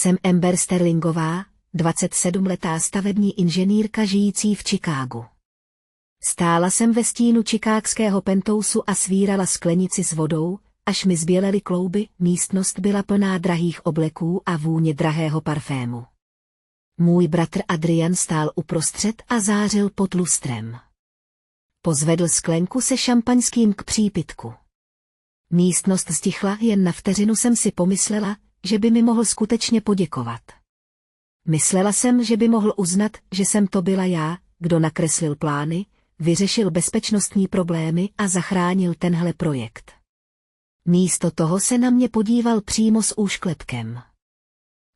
Jsem Amber Sterlingová, 27letá stavební inženýrka žijící v Chicagu. Stála jsem ve stínu chicagského penthousu a svírala sklenici s vodou, až mi zbělely klouby, místnost byla plná drahých obleků a vůně drahého parfému. Můj bratr Adrian stál uprostřed a zářil pod lustrem. Pozvedl sklenku se šampaňským k přípitku. Místnost stichla, jen na vteřinu jsem si pomyslela, že by mi mohl skutečně poděkovat. Myslela jsem, že by mohl uznat, že jsem to byla já, kdo nakreslil plány, vyřešil bezpečnostní problémy a zachránil tenhle projekt. Místo toho se na mě podíval přímo s úšklepkem.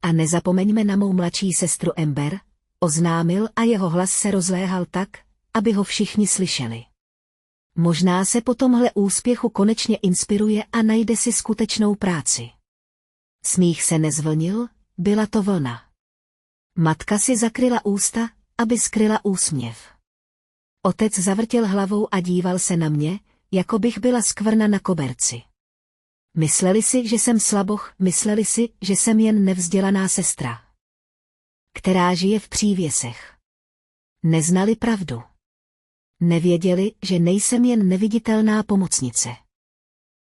A nezapomeňme na mou mladší sestru Amber, oznámil a jeho hlas se rozléhal tak, aby ho všichni slyšeli. Možná se po tomhle úspěchu konečně inspiruje a najde si skutečnou práci. Smích se nezvlnil, byla to vlna. Matka si zakryla ústa, aby skryla úsměv. Otec zavrtěl hlavou a díval se na mě, jako bych byla skvrna na koberci. Mysleli si, že jsem slaboch, mysleli si, že jsem jen nevzdělaná sestra, která žije v přívěsech. Neznali pravdu. Nevěděli, že nejsem jen neviditelná pomocnice.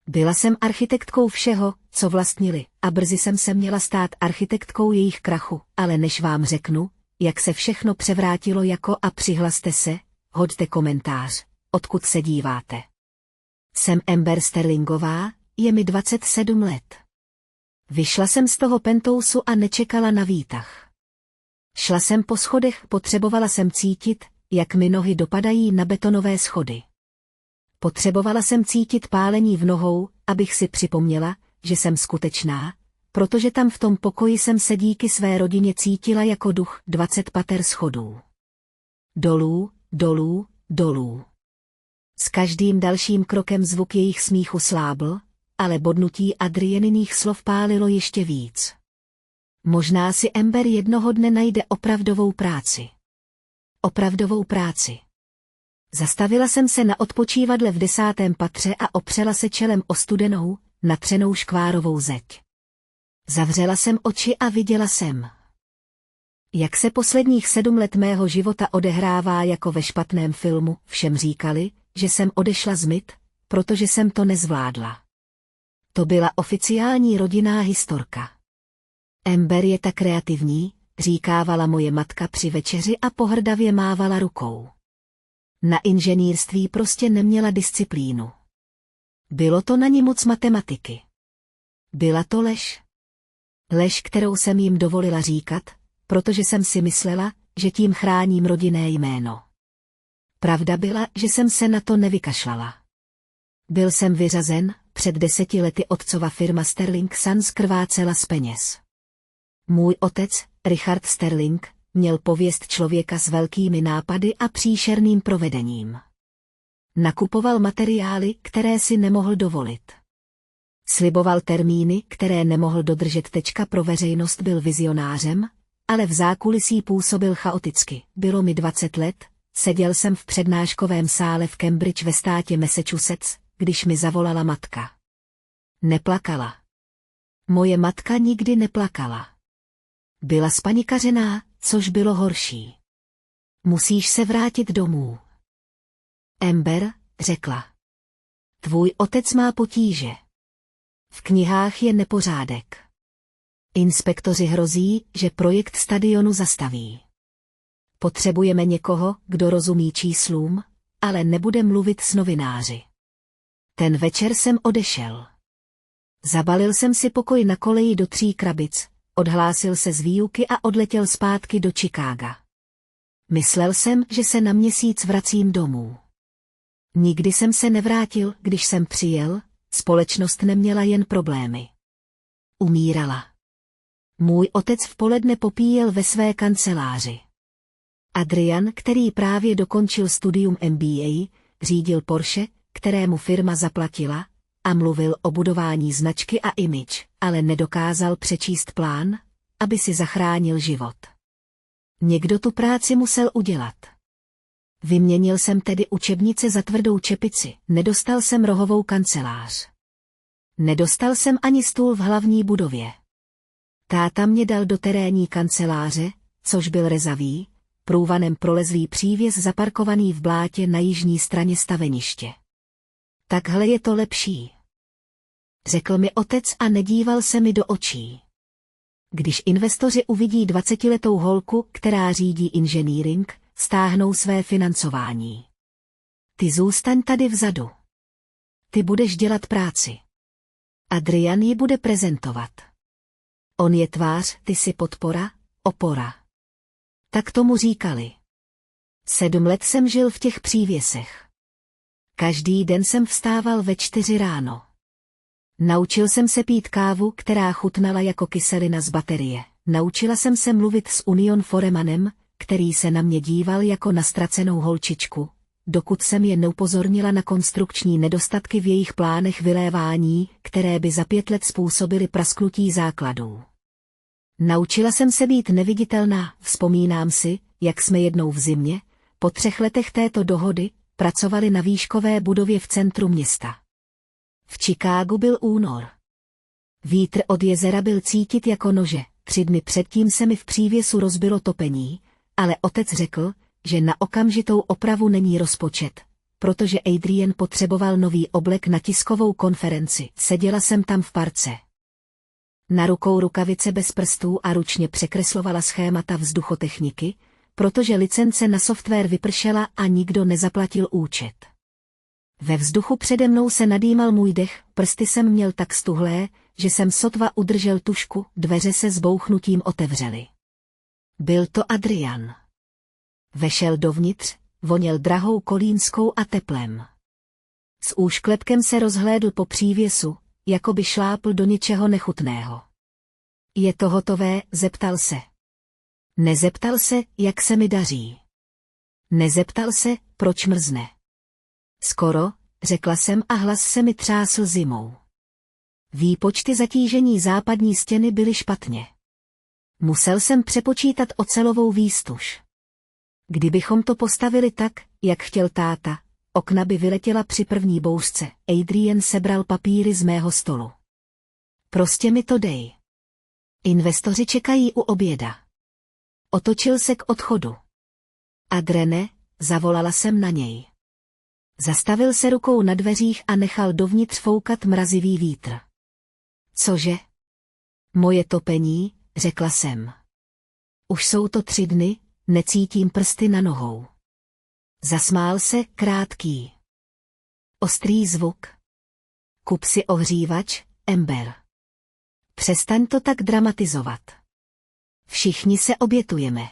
Byla jsem architektkou všeho, co vlastnili, a brzy jsem se měla stát architektkou jejich krachu, ale než vám řeknu, jak se všechno převrátilo jako a přihlaste se, hoďte komentář, odkud se díváte. Jsem Amber Sterlingová, je mi 27 let. Vyšla jsem z toho penthousu a nečekala na výtah. Šla jsem po schodech, potřebovala jsem cítit, jak mi nohy dopadají na betonové schody. Potřebovala jsem cítit pálení v nohou, abych si připomněla, že jsem skutečná, protože tam v tom pokoji jsem se díky své rodině cítila jako duch 20 pater schodů. Dolů, dolů, dolů. S každým dalším krokem zvuk jejich smíchu slábl, ale bodnutí Adrianiných slov pálilo ještě víc. Možná si Amber jednoho dne najde opravdovou práci. Opravdovou práci. Zastavila jsem se na odpočívadle v 10. patře a opřela se čelem o studenou, natřenou škvárovou zeď. Zavřela jsem oči a viděla jsem, jak se posledních 7 let mého života odehrává jako ve špatném filmu. Všem říkali, že jsem odešla z MIT, protože jsem to nezvládla. To byla oficiální rodinná historka. Amber je tak kreativní, říkávala moje matka při večeři a pohrdavě mávala rukou. Na inženýrství prostě neměla disciplínu. Bylo to na ní moc matematiky. Byla to lež. Lež, kterou jsem jim dovolila říkat, protože jsem si myslela, že tím chráním rodinné jméno. Pravda byla, že jsem se na to nevykašlala. Byl jsem vyřazen, před 10 lety otcova firma Sterling Sons krvácela z peněz. Můj otec, Richard Sterling, měl pověst člověka s velkými nápady a příšerným provedením. Nakupoval materiály, které si nemohl dovolit. Sliboval termíny, které nemohl dodržet. Pro veřejnost byl vizionářem, ale v zákulisí působil chaoticky. Bylo mi 20 let, seděl jsem v přednáškovém sále v Cambridge ve státě Massachusetts, když mi zavolala matka. Neplakala. Moje matka nikdy neplakala. Byla spanikařená, což bylo horší. Musíš se vrátit domů. Amber, řekla. Tvůj otec má potíže. V knihách je nepořádek. Inspektoři hrozí, že projekt stadionu zastaví. Potřebujeme někoho, kdo rozumí číslům, ale nebude mluvit s novináři. Ten večer jsem odešel. Zabalil jsem si pokoj na koleji do 3 krabic, odhlásil se z výuky a odletěl zpátky do Chicaga. Myslel jsem, že se na měsíc vracím domů. Nikdy jsem se nevrátil, když jsem přijel, společnost neměla jen problémy. Umírala. Můj otec v poledne popíjel ve své kanceláři. Adrian, který právě dokončil studium MBA, řídil Porsche, kterému firma zaplatila, a mluvil o budování značky a image, ale nedokázal přečíst plán, aby si zachránil život. Někdo tu práci musel udělat. Vyměnil jsem tedy učebnice za tvrdou čepici, nedostal jsem rohovou kancelář. Nedostal jsem ani stůl v hlavní budově. Táta mě dal do terénní kanceláře, což byl rezavý, průvanem prolezlý přívěs zaparkovaný v blátě na jižní straně staveniště. Takhle je to lepší, řekl mi otec a nedíval se mi do očí. Když investoři uvidí 20letou holku, která řídí inženýring, stáhnou své financování. Ty zůstaň tady vzadu. Ty budeš dělat práci. Adrian ji bude prezentovat. On je tvář, ty jsi podpora, opora. Tak tomu říkali. 7 let jsem žil v těch přívěsech. Každý den jsem vstával ve 4 ráno. Naučil jsem se pít kávu, která chutnala jako kyselina z baterie. Naučila jsem se mluvit s Union Foremanem, který se na mě díval jako na ztracenou holčičku, dokud jsem je neupozornila na konstrukční nedostatky v jejich plánech vylévání, které by za 5 let způsobily prasknutí základů. Naučila jsem se být neviditelná, vzpomínám si, jak jsme jednou v zimě, po 3 letech této dohody, pracovali na výškové budově v centru města. V Chicagu byl únor. Vítr od jezera byl cítit jako nože, 3 dny předtím se mi v přívěsu rozbilo topení, ale otec řekl, že na okamžitou opravu není rozpočet, protože Adrian potřeboval nový oblek na tiskovou konferenci. Seděla jsem tam v parce. Na rukou rukavice bez prstů a ručně překreslovala schémata vzduchotechniky, protože licence na software vypršela a nikdo nezaplatil účet. Ve vzduchu přede mnou se nadýmal můj dech, prsty jsem měl tak stuhlé, že jsem sotva udržel tužku, dveře se s bouchnutím otevřely. Byl to Adrian. Vešel dovnitř, voněl drahou kolínskou a teplem. S úšklepkem se rozhlédl po přívěsu, jako by šlápl do něčeho nechutného. Je to hotové, zeptal se. Nezeptal se, jak se mi daří. Nezeptal se, proč mrzne. Skoro, řekla jsem a hlas se mi třásl zimou. Výpočty zatížení západní stěny byly špatně. Musel jsem přepočítat ocelovou výstuž. Kdybychom to postavili tak, jak chtěl táta, okna by vyletěla při první bouřce. Adrian sebral papíry z mého stolu. Prostě mi to dej. Investoři čekají u oběda. Otočil se k odchodu. Adrene, zavolala jsem na něj. Zastavil se rukou na dveřích a nechal dovnitř foukat mrazivý vítr. Cože? Moje topení, řekla jsem. Už jsou to 3 dny, necítím prsty na nohou. Zasmál se, krátký. Ostrý zvuk. Kup si ohřívač, Ember. Přestaň to tak dramatizovat. Všichni se obětujeme.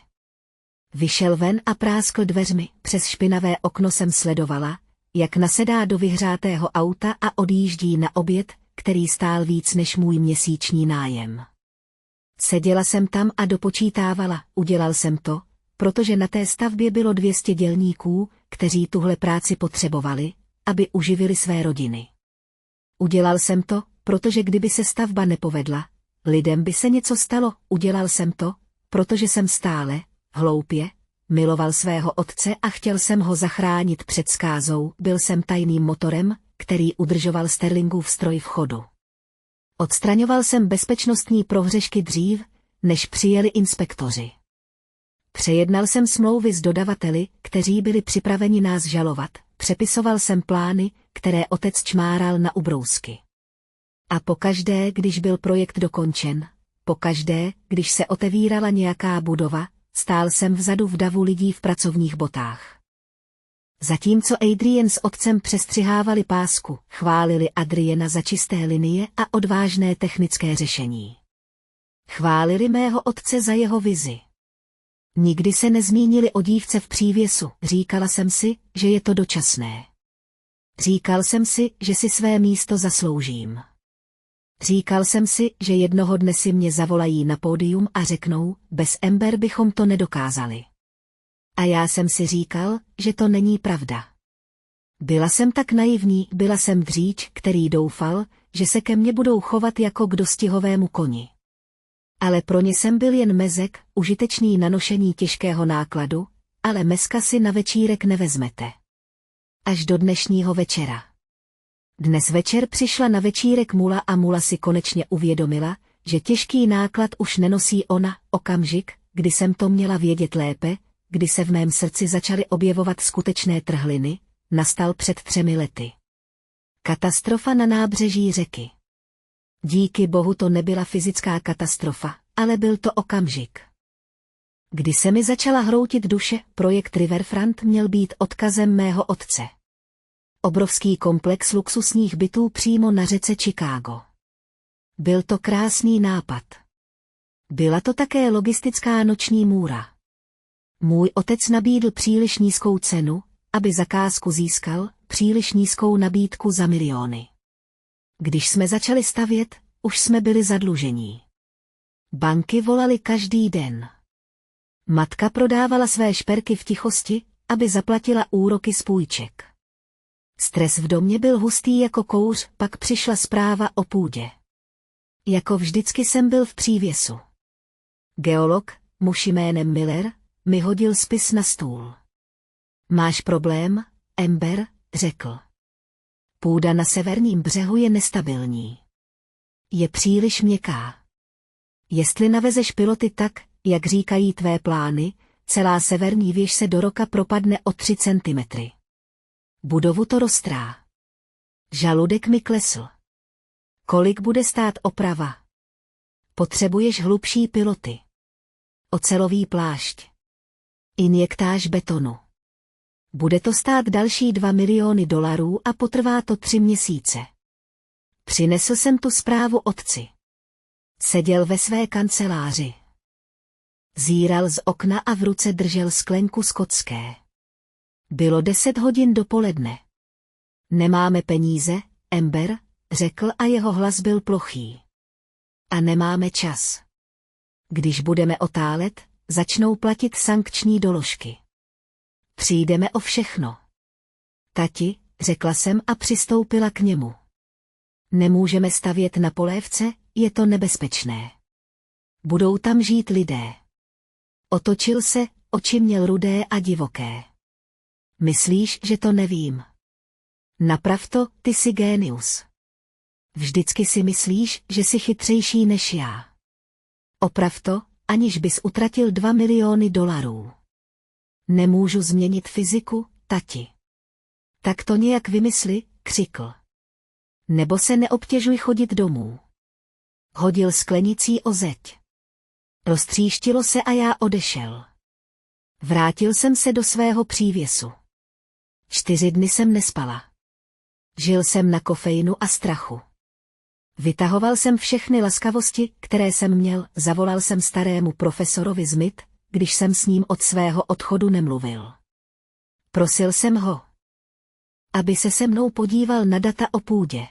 Vyšel ven a práskl dveřmi, přes špinavé okno jsem sledovala, jak nasedá do vyhřátého auta a odjíždí na oběd, který stál víc než můj měsíční nájem. Seděla jsem tam a dopočítávala, udělal jsem to, protože na té stavbě bylo 200 dělníků, kteří tuhle práci potřebovali, aby uživili své rodiny. Udělal jsem to, protože kdyby se stavba nepovedla, lidem by se něco stalo. Udělal jsem to, protože jsem stále, hloupě, miloval svého otce a chtěl jsem ho zachránit před zkázou. Byl jsem tajným motorem, který udržoval Sterlingův stroj v chodu. Odstraňoval jsem bezpečnostní prohřešky dřív, než přijeli inspektoři. Přejednal jsem smlouvy s dodavateli, kteří byli připraveni nás žalovat, přepisoval jsem plány, které otec čmáral na ubrousky. A pokaždé, když byl projekt dokončen, pokaždé, když se otevírala nějaká budova, stál jsem vzadu v davu lidí v pracovních botách. Zatímco Adrian s otcem přestřihávali pásku, chválili Adriana za čisté linie a odvážné technické řešení. Chválili mého otce za jeho vizi. Nikdy se nezmínili o dívce v přívěsu, říkala jsem si, že je to dočasné. Říkal jsem si, že si své místo zasloužím. Říkal jsem si, že jednoho dne si mě zavolají na pódium a řeknou, bez Ember bychom to nedokázali. A já jsem si říkal, že to není pravda. Byla jsem tak naivní, byla jsem dříč, který doufal, že se ke mně budou chovat jako k dostihovému koni. Ale pro ně jsem byl jen mezek, užitečný na nošení těžkého nákladu, ale meska si na večírek nevezmete. Až do dnešního večera. Dnes večer přišla na večírek Mula a Mula si konečně uvědomila, že těžký náklad už nenosí ona. Okamžik, kdy jsem to měla vědět lépe, kdy se v mém srdci začaly objevovat skutečné trhliny, nastal před 3 lety. Katastrofa na nábřeží řeky. Díky bohu to nebyla fyzická katastrofa, ale byl to okamžik. Kdy se mi začala hroutit duše, projekt Riverfront měl být odkazem mého otce. Obrovský komplex luxusních bytů přímo na řece Chicago. Byl to krásný nápad. Byla to také logistická noční můra. Můj otec nabídl příliš nízkou cenu, aby zakázku získal, příliš nízkou nabídku za miliony. Když jsme začali stavět, už jsme byli zadlužení. Banky volaly každý den. Matka prodávala své šperky v tichosti, aby zaplatila úroky z půjček. Stres v domě byl hustý jako kouř, pak přišla zpráva o půdě. Jako vždycky jsem byl v přívěsu. Geolog, muž jménem Miller, mi hodil spis na stůl. Máš problém, Amber, řekl. Půda na severním břehu je nestabilní. Je příliš měkká. Jestli navezeš piloty tak, jak říkají tvé plány, celá severní věž se do roka propadne o 3 centimetry. Budovu to roztrá. Žaludek mi klesl. Kolik bude stát oprava? Potřebuješ hlubší piloty. Ocelový plášť. Injektáž betonu. Bude to stát další $2 miliony a potrvá to 3 měsíce. Přinesl jsem tu zprávu otci. Seděl ve své kanceláři. Zíral z okna a v ruce držel sklenku skotské. Bylo 10 hodin dopoledne. Nemáme peníze, Amber, řekl a jeho hlas byl plochý. A nemáme čas. Když budeme otálet, začnou platit sankční doložky. Přijdeme o všechno. Tati, řekla jsem a přistoupila k němu. Nemůžeme stavět na polévce, je to nebezpečné. Budou tam žít lidé. Otočil se, oči měl rudé a divoké. Myslíš, že to nevím? Naprav to, ty jsi génius. Vždycky si myslíš, že jsi chytřejší než já. Oprav to, aniž bys utratil $2 miliony. Nemůžu změnit fyziku, tati. Tak to nějak vymysli, křikl. Nebo se neobtěžuj chodit domů. Hodil sklenicí o zeď. Roztříštilo se a já odešel. Vrátil jsem se do svého přívěsu. 4 dny jsem nespala. Žil jsem na kofeinu a strachu. Vytahoval jsem všechny laskavosti, které jsem měl, zavolal jsem starému profesorovi Smith, když jsem s ním od svého odchodu nemluvil. Prosil jsem ho, aby se mnou podíval na data o půdě.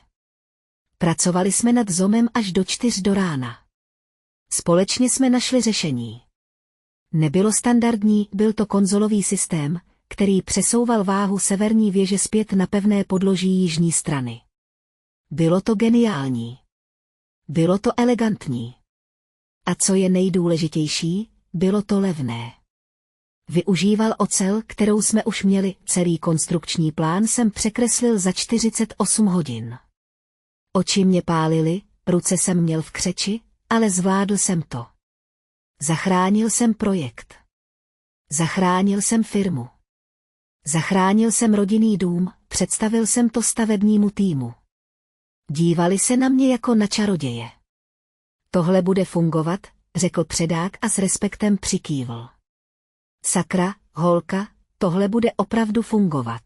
Pracovali jsme nad zomem až do 4 do rána. Společně jsme našli řešení. Nebylo standardní, byl to konzolový systém, který přesouval váhu severní věže zpět na pevné podloží jižní strany. Bylo to geniální. Bylo to elegantní. A co je nejdůležitější, bylo to levné. Využíval ocel, kterou jsme už měli, celý konstrukční plán jsem překreslil za 48 hodin. Oči mě pálily, ruce jsem měl v křeči, ale zvládl jsem to. Zachránil jsem projekt. Zachránil jsem firmu. Zachránil jsem rodinný dům, představil jsem to stavebnímu týmu. Dívali se na mě jako na čaroděje. Tohle bude fungovat, řekl předák a s respektem přikývl. Sakra, holka, tohle bude opravdu fungovat.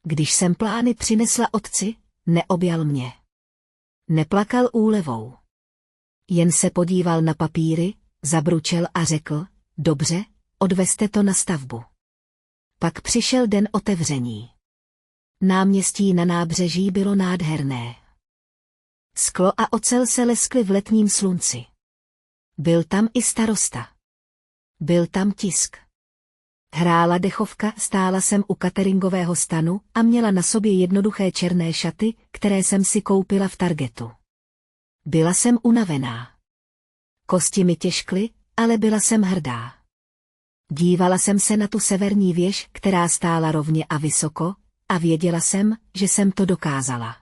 Když jsem plány přinesla otci, neobjal mě. Neplakal úlevou. Jen se podíval na papíry, zabručel a řekl, dobře, odvezte to na stavbu. Pak přišel den otevření. Náměstí na nábřeží bylo nádherné. Sklo a ocel se leskly v letním slunci. Byl tam i starosta. Byl tam tisk. Hrála dechovka, stála jsem u cateringového stanu a měla na sobě jednoduché černé šaty, které jsem si koupila v Targetu. Byla jsem unavená. Kosti mi těžkly, ale byla jsem hrdá. Dívala jsem se na tu severní věž, která stála rovně a vysoko, a věděla jsem, že jsem to dokázala.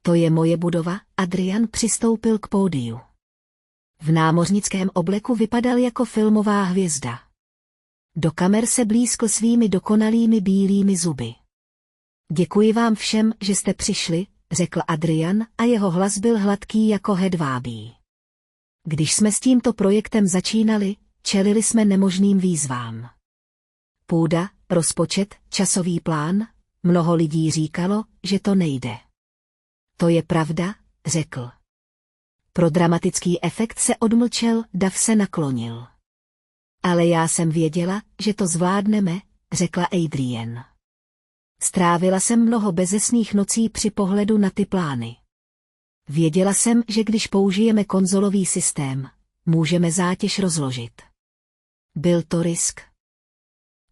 To je moje budova, Adrian přistoupil k pódiu. V námořnickém obleku vypadal jako filmová hvězda. Do kamer se blízkl svými dokonalými bílými zuby. Děkuji vám všem, že jste přišli, řekl Adrian a jeho hlas byl hladký jako hedvábí. Když jsme s tímto projektem začínali, čelili jsme nemožným výzvám. Půda, rozpočet, časový plán, mnoho lidí říkalo, že to nejde. To je pravda, řekl. Pro dramatický efekt se odmlčel, dav se naklonil. Ale já jsem věděla, že to zvládneme, řekla Adrian. Strávila jsem mnoho bezesných nocí při pohledu na ty plány. Věděla jsem, že když použijeme konzolový systém, můžeme zátěž rozložit. Byl to risk.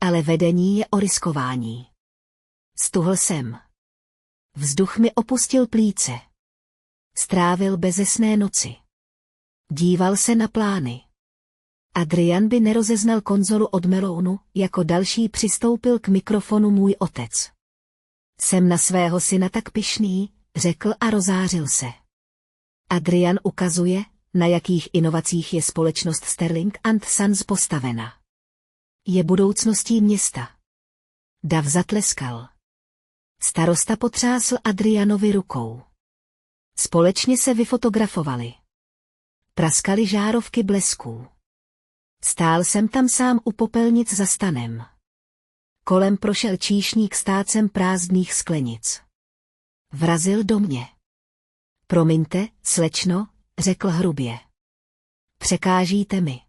Ale vedení je o riskování. Stuhl jsem. Vzduch mi opustil plíce. Strávil bezesné noci. Díval se na plány. Adrian by nerozeznal konzolu od melounu, jako další přistoupil k mikrofonu můj otec. Jsem na svého syna tak pyšný, řekl a rozářil se. Adrian ukazuje, na jakých inovacích je společnost Sterling & Sons postavena. Je budoucností města. Dav zatleskal. Starosta potřásl Adrianovi rukou. Společně se vyfotografovali. Praskaly žárovky blesků. Stál jsem tam sám u popelnic za stanem. Kolem prošel číšník s tácem prázdných sklenic. Vrazil do mě. Promiňte, slečno, řekl hrubě. Překážíte mi.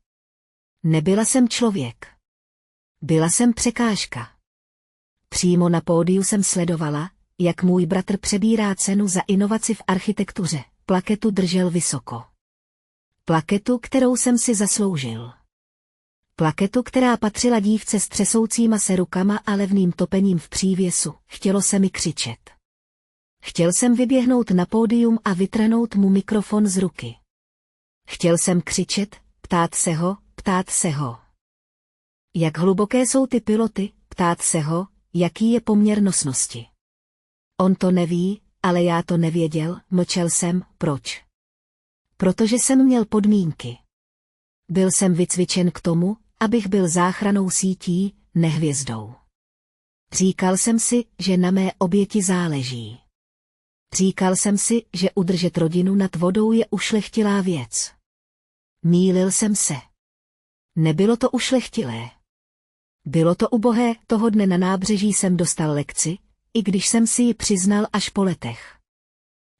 Nebyla jsem člověk. Byla jsem překážka. Přímo na pódiu jsem sledovala, jak můj bratr přebírá cenu za inovaci v architektuře. Plaketu držel vysoko. Plaketu, kterou jsem si zasloužil. Plaketu, která patřila dívce s třesoucíma se rukama a levným topením v přívěsu. Chtělo se mi křičet. Chtěl jsem vyběhnout na pódium a vytrhnout mu mikrofon z ruky. Chtěl jsem křičet, ptát se ho. Jak hluboké jsou ty piloty, ptát se ho, jaký je poměr nosnosti. On to neví, ale já to nevěděl, mlčel jsem, proč? Protože jsem měl podmínky. Byl jsem vycvičen k tomu, abych byl záchrannou sítí, ne hvězdou. Říkal jsem si, že na mé oběti záleží. Říkal jsem si, že udržet rodinu nad vodou je ušlechtilá věc. Mýlil jsem se. Nebylo to ušlechtilé. Bylo to ubohé, toho dne na nábřeží jsem dostal lekci, i když jsem si ji přiznal až po letech.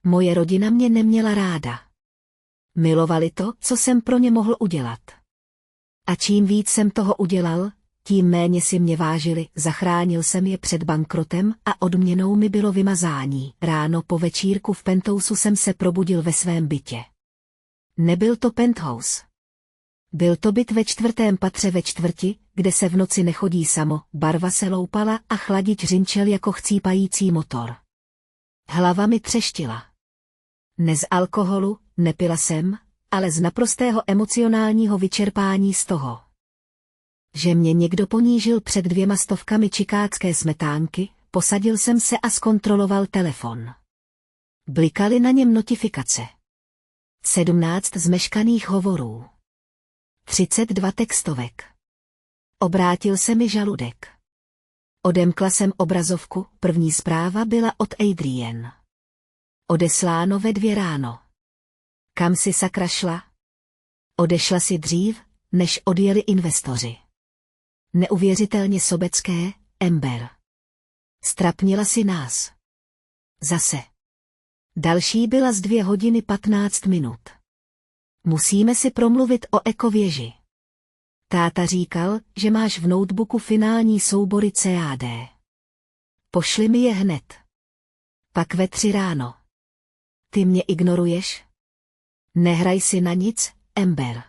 Moje rodina mě neměla ráda. Milovali to, co jsem pro ně mohl udělat. A čím víc jsem toho udělal, tím méně si mě vážili, zachránil jsem je před bankrotem a odměnou mi bylo vymazání. Ráno po večírku v penthousu jsem se probudil ve svém bytě. Nebyl to penthouse. Byl to byt ve 4. patře ve čtvrti, kde se v noci nechodí samo, barva se loupala a chladič řinčel jako chcípající motor. Hlava mi třeštila. Ne z alkoholu, nepila jsem, ale z naprostého emocionálního vyčerpání z toho, že mě někdo ponížil před 200 chicagské smetánky, posadil jsem se a zkontroloval telefon. Blikaly na něm notifikace. 17 zmeškaných hovorů. 32 textovek. Obrátil se mi žaludek. Odemkla jsem obrazovku, první zpráva byla od Adrian. Odesláno ve 2 ráno. Kam si sakra šla? Odešla si dřív, než odjeli investoři. Neuvěřitelně sobecké, Amber. Strapnila si nás. Zase. Další byla z 2 hodiny 15 minut. Musíme si promluvit o ekověži. Táta říkal, že máš v notebooku finální soubory CAD. Pošli mi je hned. Pak ve 3 ráno. Ty mě ignoruješ? Nehraj si na nic, Amber.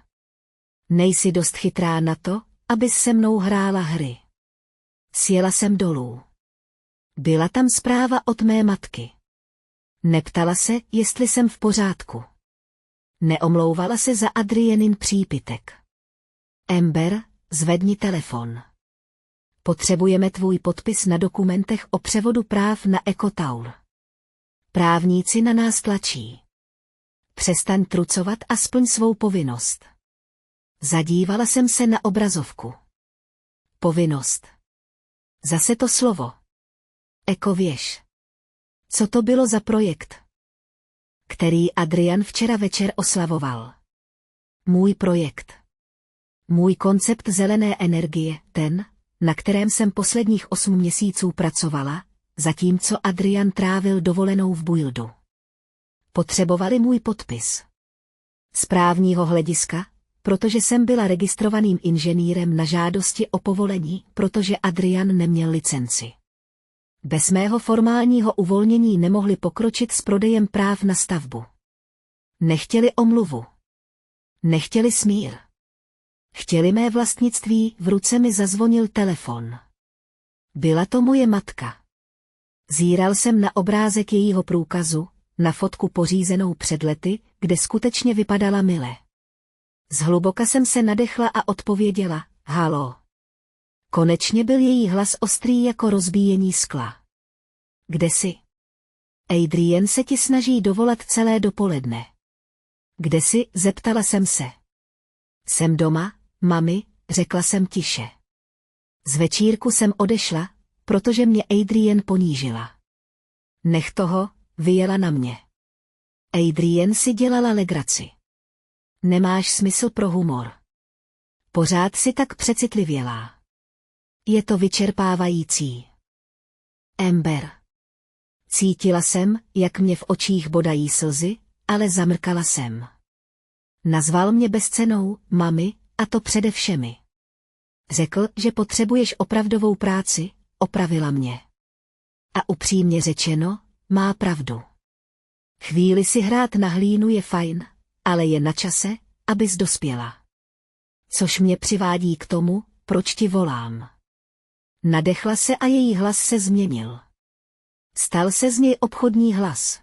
Nejsi dost chytrá na to, abys se mnou hrála hry. Sjela jsem dolů. Byla tam zpráva od mé matky. Neptala se, jestli jsem v pořádku. Neomlouvala se za Adrianin přípitek. Amber, zvedni telefon. Potřebujeme tvůj podpis na dokumentech o převodu práv na EcoTour. Právníci na nás tlačí. Přestaň trucovat a splň svou povinnost. Zadívala jsem se na obrazovku. Povinnost. Zase to slovo. Ekověž. Co to bylo za projekt, který Adrian včera večer oslavoval? Můj projekt. Můj koncept zelené energie, ten, na kterém jsem posledních 8 měsíců pracovala, zatímco Adrian trávil dovolenou v Buildu. Potřebovali můj podpis. Z právního hlediska, protože jsem byla registrovaným inženýrem na žádosti o povolení, protože Adrian neměl licenci. Bez mého formálního uvolnění nemohli pokročit s prodejem práv na stavbu. Nechtěli omluvu. Nechtěli smír. Chtěli mé vlastnictví, v ruce mi zazvonil telefon. Byla to moje matka. Zíral jsem na obrázek jejího průkazu, na fotku pořízenou před lety, kde skutečně vypadala mile. Zhluboka jsem se nadechla a odpověděla, haló. Konečně byl její hlas ostrý jako rozbíjení skla. Kde jsi? Adrian se ti snaží dovolat celé dopoledne. Kde jsi, zeptala jsem se. Jsem doma, mami, řekla jsem tiše. Z večírku jsem odešla, protože mě Adrian ponížila. Nech toho, vyjela na mě. Adrian si dělala legraci. Nemáš smysl pro humor. Pořád si tak přecitlivělá. Je to vyčerpávající. Amber. Cítila jsem, jak mě v očích bodají slzy, ale zamrkala jsem. Nazval mě bezcennou, mami, a to přede všemi. Řekl, že potřebuješ opravdovou práci, opravila mě. A upřímně řečeno, má pravdu. Chvíli si hrát na hlínu je fajn, ale je na čase, abys dospěla. Což mě přivádí k tomu, proč ti volám. Nadechla se a její hlas se změnil. Stal se z něj obchodní hlas.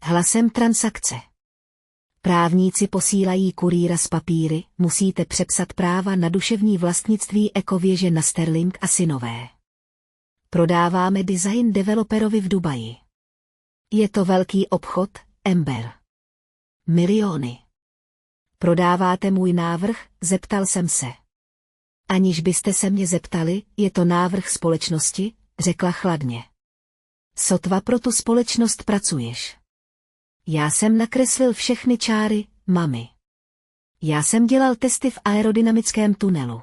Hlasem transakce. Právníci posílají kurýra s papíry, musíte přepsat práva na duševní vlastnictví Ekověže na Sterling a synové. Prodáváme design developerovi v Dubaji. Je to velký obchod, Amber. Miliony. Prodáváte můj návrh, zeptal jsem se. Aniž byste se mě zeptali, je to návrh společnosti, řekla chladně. Sotva pro tu společnost pracuješ. Já jsem nakreslil všechny čáry, mami. Já jsem dělal testy v aerodynamickém tunelu.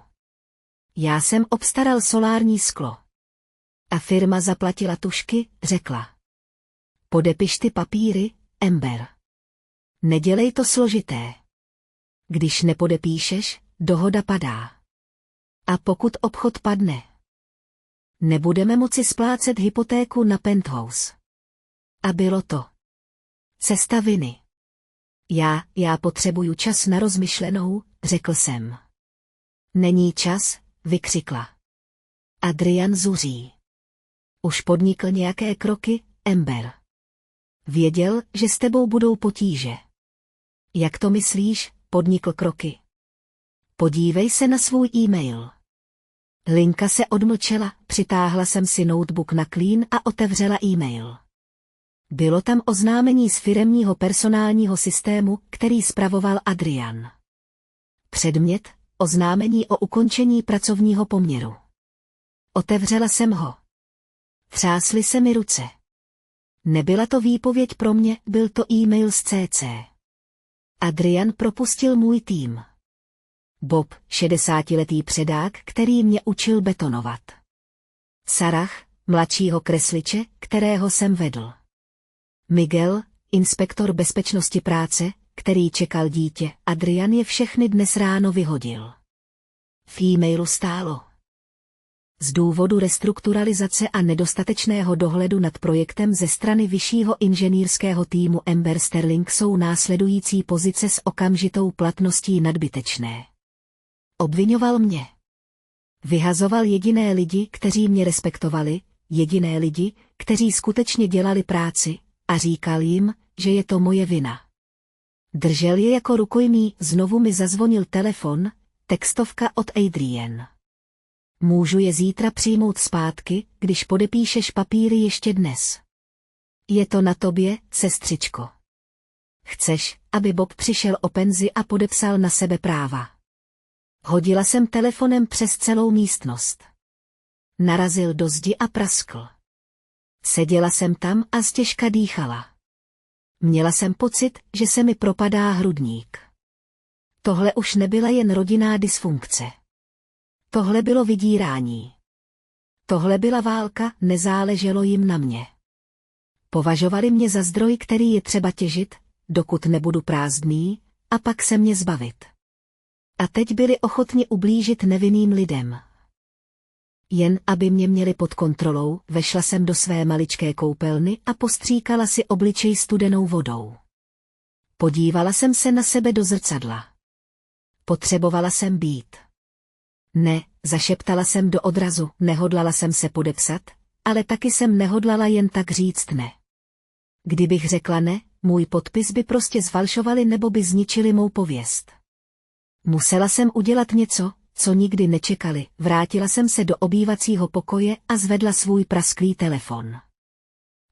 Já jsem obstaral solární sklo. A firma zaplatila tušky, řekla. Podepiš ty papíry, Amber. Nedělej to složité. Když nepodepíšeš, dohoda padá. A pokud obchod padne, nebudeme moci splácet hypotéku na penthouse. A bylo to. Cesta viny. Já potřebuju čas na rozmyšlenou, řekl jsem. Není čas, vykřikla. Adrian zuří. Už podnikl nějaké kroky, Amber. Věděl, že s tebou budou potíže. Jak to myslíš, podnikl kroky? Podívej se na svůj e-mail. Linka se odmlčela, přitáhla jsem si notebook na klín a otevřela e-mail. Bylo tam oznámení z firemního personálního systému, který spravoval Adrian. Předmět, oznámení o ukončení pracovního poměru. Otevřela jsem ho. Třásly se mi ruce. Nebyla to výpověď pro mě, byl to e-mail z CC. Adrian propustil můj tým. Bob, 60letý předák, který mě učil betonovat. Sarah, mladšího kresliče, kterého jsem vedl. Miguel, inspektor bezpečnosti práce, který čekal dítě. Adrian je všechny dnes ráno vyhodil. V e-mailu stálo. Z důvodu restrukturalizace a nedostatečného dohledu nad projektem ze strany vyššího inženýrského týmu Amber Sterling jsou následující pozice s okamžitou platností nadbytečné. Obvinoval mě. Vyhazoval jediné lidi, kteří mě respektovali, jediné lidi, kteří skutečně dělali práci, a říkal jim, že je to moje vina. Držel je jako rukojmí, znovu mi zazvonil telefon, textovka od Adrian. Můžu je zítra přijmout zpátky, když podepíšeš papíry ještě dnes. Je to na tobě, sestřičko. Chceš, aby Bob přišel o penzi a podepsal na sebe práva. Hodila jsem telefonem přes celou místnost. Narazil do zdi a praskl. Seděla jsem tam a stěžka dýchala. Měla jsem pocit, že se mi propadá hrudník. Tohle už nebyla jen rodinná dysfunkce. Tohle bylo vydírání. Tohle byla válka, nezáleželo jim na mě. Považovali mě za zdroj, který je třeba těžit, dokud nebudu prázdný, a pak se mě zbavit. A teď byli ochotni ublížit nevinným lidem. Jen aby mě měli pod kontrolou, vešla jsem do své maličké koupelny a postříkala si obličej studenou vodou. Podívala jsem se na sebe do zrcadla. Potřebovala jsem být. Ne, zašeptala jsem do odrazu, nehodlala jsem se podepsat, ale taky jsem nehodlala jen tak říct ne. Kdybych řekla ne, můj podpis by prostě zfalšovali nebo by zničili mou pověst. Musela jsem udělat něco, co nikdy nečekali. Vrátila jsem se do obývacího pokoje a zvedla svůj prasklý telefon.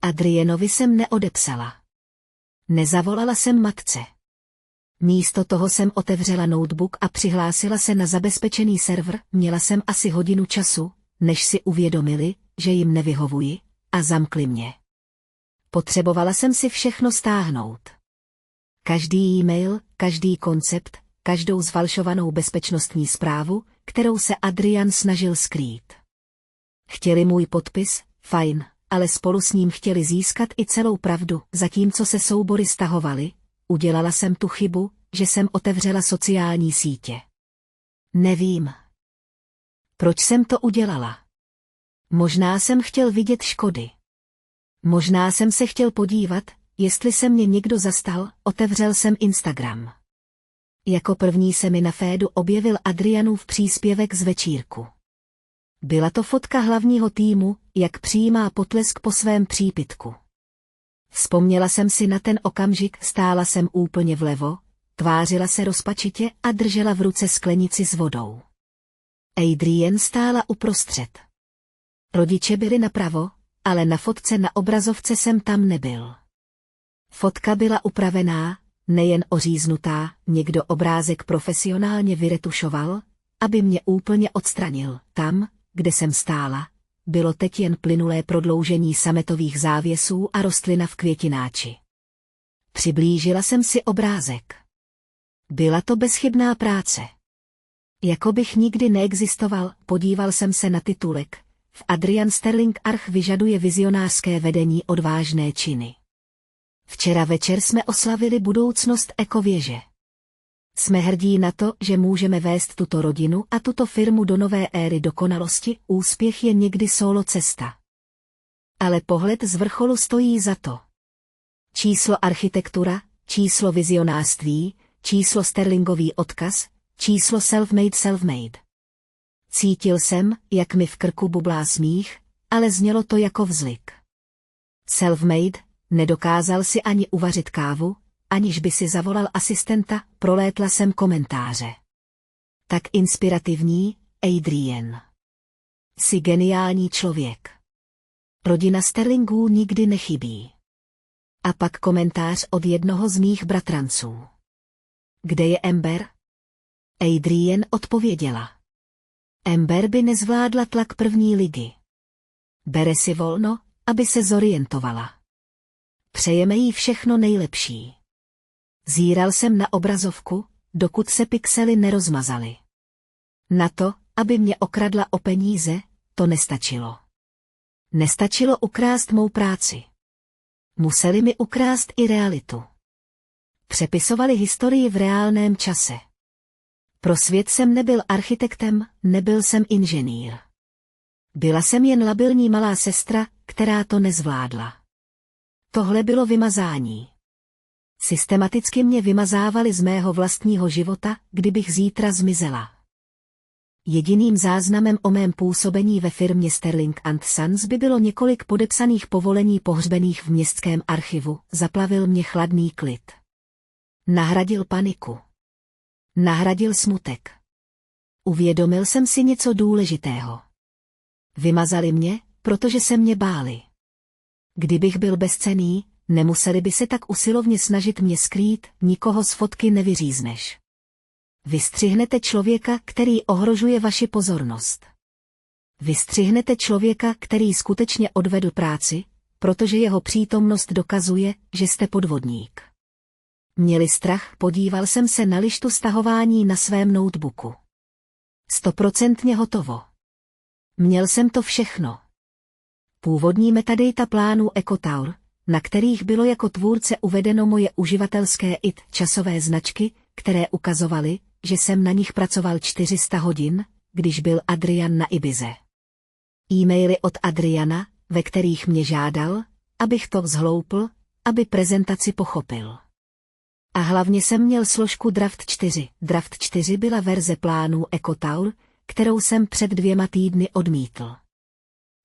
Adrianovi jsem neodepsala. Nezavolala jsem matce. Místo toho jsem otevřela notebook a přihlásila se na zabezpečený server. Měla jsem asi hodinu času, než si uvědomili, že jim nevyhovuji, a zamkli mě. Potřebovala jsem si všechno stáhnout. Každý e-mail, každý koncept, každou zfalšovanou bezpečnostní zprávu, kterou se Adrian snažil skrýt. Chtěli můj podpis, fajn, ale spolu s ním chtěli získat i celou pravdu. Zatímco se soubory stahovaly, udělala jsem tu chybu, že jsem otevřela sociální sítě. Nevím. Proč jsem to udělala? Možná jsem chtěl vidět škody. Možná jsem se chtěl podívat, jestli se mě někdo zastal. Otevřel jsem Instagram. Jako první se mi na fédu objevil Adrianův příspěvek z večírku. Byla to fotka hlavního týmu, jak přijímá potlesk po svém přípitku. Vzpomněla jsem si na ten okamžik, stála jsem úplně vlevo, tvářila se rozpačitě a držela v ruce sklenici s vodou. Adrian stála uprostřed. Rodiče byli napravo, ale na fotce na obrazovce jsem tam nebyl. Fotka byla upravená, nejen oříznutá, někdo obrázek profesionálně vyretušoval, aby mě úplně odstranil. Tam, kde jsem stála, bylo teď jen plynulé prodloužení sametových závěsů a rostlina v květináči. Přiblížila jsem si obrázek. Byla to bezchybná práce. Jako bych nikdy neexistoval, podíval jsem se na titulek. V Adrian Sterling Arch vyžaduje vizionářské vedení odvážné činy. Včera večer jsme oslavili budoucnost ekověže. Jsme hrdí na to, že můžeme vést tuto rodinu a tuto firmu do nové éry dokonalosti. Úspěch je někdy solo cesta. Ale pohled z vrcholu stojí za to. Číslo architektura, číslo vizionářství, číslo Sterlingový odkaz, číslo self-made. Cítil jsem, jak mi v krku bublá smích, ale znělo to jako vzlik. Self-made, nedokázal si ani uvařit kávu, aniž by si zavolal asistenta, prolétla jsem komentáře. Tak inspirativní, Adrian. Jsi geniální člověk. Rodina Sterlingů nikdy nechybí. A pak komentář od jednoho z mých bratranců. Kde je Amber? Adrian odpověděla. Amber by nezvládla tlak první ligy. Bere si volno, aby se zorientovala. Přejeme jí všechno nejlepší. Zíral jsem na obrazovku, dokud se pixely nerozmazaly. Na to, aby mě okradla o peníze, to nestačilo. Nestačilo ukrást mou práci. Museli mi ukrást i realitu. Přepisovali historii v reálném čase. Pro svět jsem nebyl architektem, nebyl jsem inženýr. Byla jsem jen labilní malá sestra, která to nezvládla. Tohle bylo vymazání. Systematicky mě vymazávali z mého vlastního života, kdybych zítra zmizela. Jediným záznamem o mém působení ve firmě Sterling & Sons by bylo několik podepsaných povolení pohřbených v městském archivu. Zaplavil mě chladný klid. Nahradil paniku. Nahradil smutek. Uvědomil jsem si něco důležitého. Vymazali mě, protože se mě báli. Kdybych byl bezcenný, nemuseli by se tak usilovně snažit mě skrýt, nikoho z fotky nevyřízneš. Vystřihnete člověka, který ohrožuje vaši pozornost. Vystřihnete člověka, který skutečně odvedl práci, protože jeho přítomnost dokazuje, že jste podvodník. Měli strach, podíval jsem se na lištu stahování na svém notebooku. 100% hotovo. Měl jsem to všechno. Původní metadata plánů EcoTaur, na kterých bylo jako tvůrce uvedeno moje uživatelské IT časové značky, které ukazovaly, že jsem na nich pracoval 400 hodin, když byl Adrian na Ibize. E-maily od Adriana, ve kterých mě žádal, abych to zhloupl, aby prezentaci pochopil. A hlavně jsem měl složku Draft 4. Draft 4 byla verze plánů EcoTaur, kterou jsem před 2 týdny odmítl.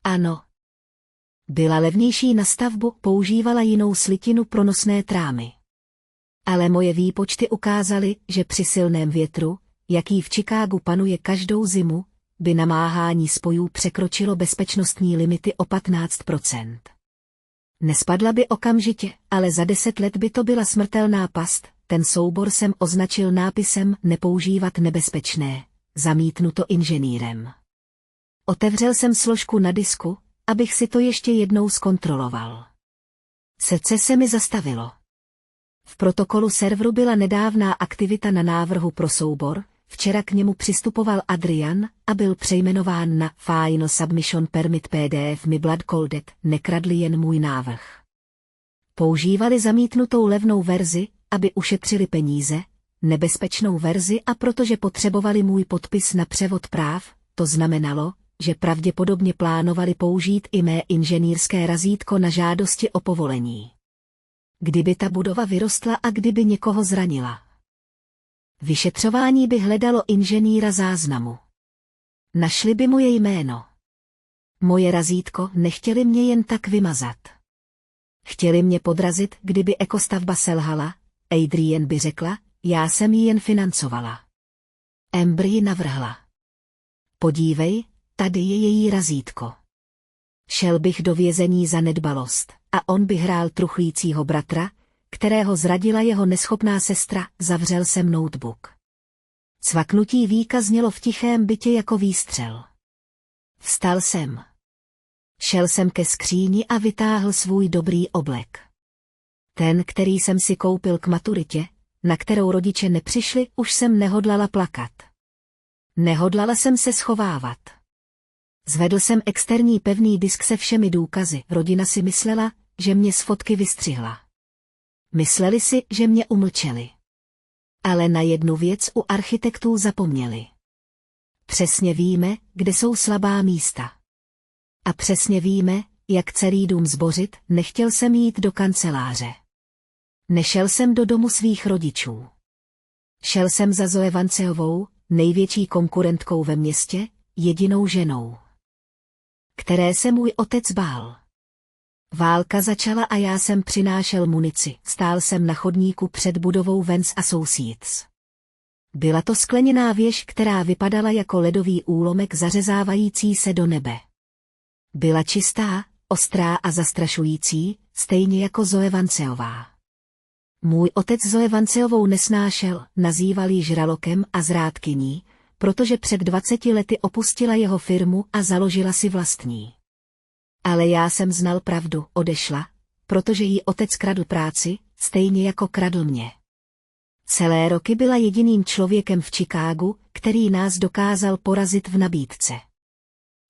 Ano. Byla levnější na stavbu, používala jinou slitinu pro nosné trámy. Ale moje výpočty ukázaly, že při silném větru, jaký v Chicagu panuje každou zimu, by namáhání spojů překročilo bezpečnostní limity o 15%. Nespadla by okamžitě, ale za 10 let by to byla smrtelná past. Ten soubor jsem označil nápisem nepoužívat nebezpečné, zamítnuto inženýrem. Otevřel jsem složku na disku, abych si to ještě jednou zkontroloval. Srdce se mi zastavilo. V protokolu serveru byla nedávná aktivita na návrhu pro soubor, včera k němu přistupoval Adrian a byl přejmenován na Final Submission Permit PDF mi Blood Colded, nekradli jen můj návrh. Používali zamítnutou levnou verzi, aby ušetřili peníze, nebezpečnou verzi a protože potřebovali můj podpis na převod práv, to znamenalo, že pravděpodobně plánovali použít i mé inženýrské razítko na žádosti o povolení. Kdyby ta budova vyrostla a kdyby někoho zranila. Vyšetřování by hledalo inženýra záznamu. Našli by moje jméno. Moje razítko, nechtěli mě jen tak vymazat. Chtěli mě podrazit, kdyby ekostavba selhala, Adrian by řekla, já jsem ji jen financovala. Amber ji navrhla. Podívej, tady je její razítko. Šel bych do vězení za nedbalost, a on by hrál truchlícího bratra, kterého zradila jeho neschopná sestra, zavřel jsem notebook. Cvaknutí víka znělo v tichém bytě jako výstřel. Vstal jsem. Šel jsem ke skříni a vytáhl svůj dobrý oblek. Ten, který jsem si koupil k maturitě, na kterou rodiče nepřišli, už jsem nehodlala plakat. Nehodlala jsem se schovávat. Zvedl jsem externí pevný disk se všemi důkazy, rodina si myslela, že mě z fotky vystřihla. Mysleli si, že mě umlčeli. Ale na jednu věc u architektů zapomněli. Přesně víme, kde jsou slabá místa. A přesně víme, jak celý dům zbořit, nechtěl jsem jít do kanceláře. Nešel jsem do domu svých rodičů. Šel jsem za Zoe Vanceovou, největší konkurentkou ve městě, jedinou ženou, které se můj otec bál. Válka začala a já jsem přinášel munici, stál jsem na chodníku před budovou Vance Associates. Byla to skleněná věž, která vypadala jako ledový úlomek zařezávající se do nebe. Byla čistá, ostrá a zastrašující, stejně jako Zoe Vanceová. Můj otec Zoe Vanceovou nesnášel, nazýval ji žralokem a zrádkyní, protože před 20 lety opustila jeho firmu a založila si vlastní. Ale já jsem znal pravdu, odešla, protože jí otec kradl práci, stejně jako kradl mě. Celé roky byla jediným člověkem v Chicagu, který nás dokázal porazit v nabídce.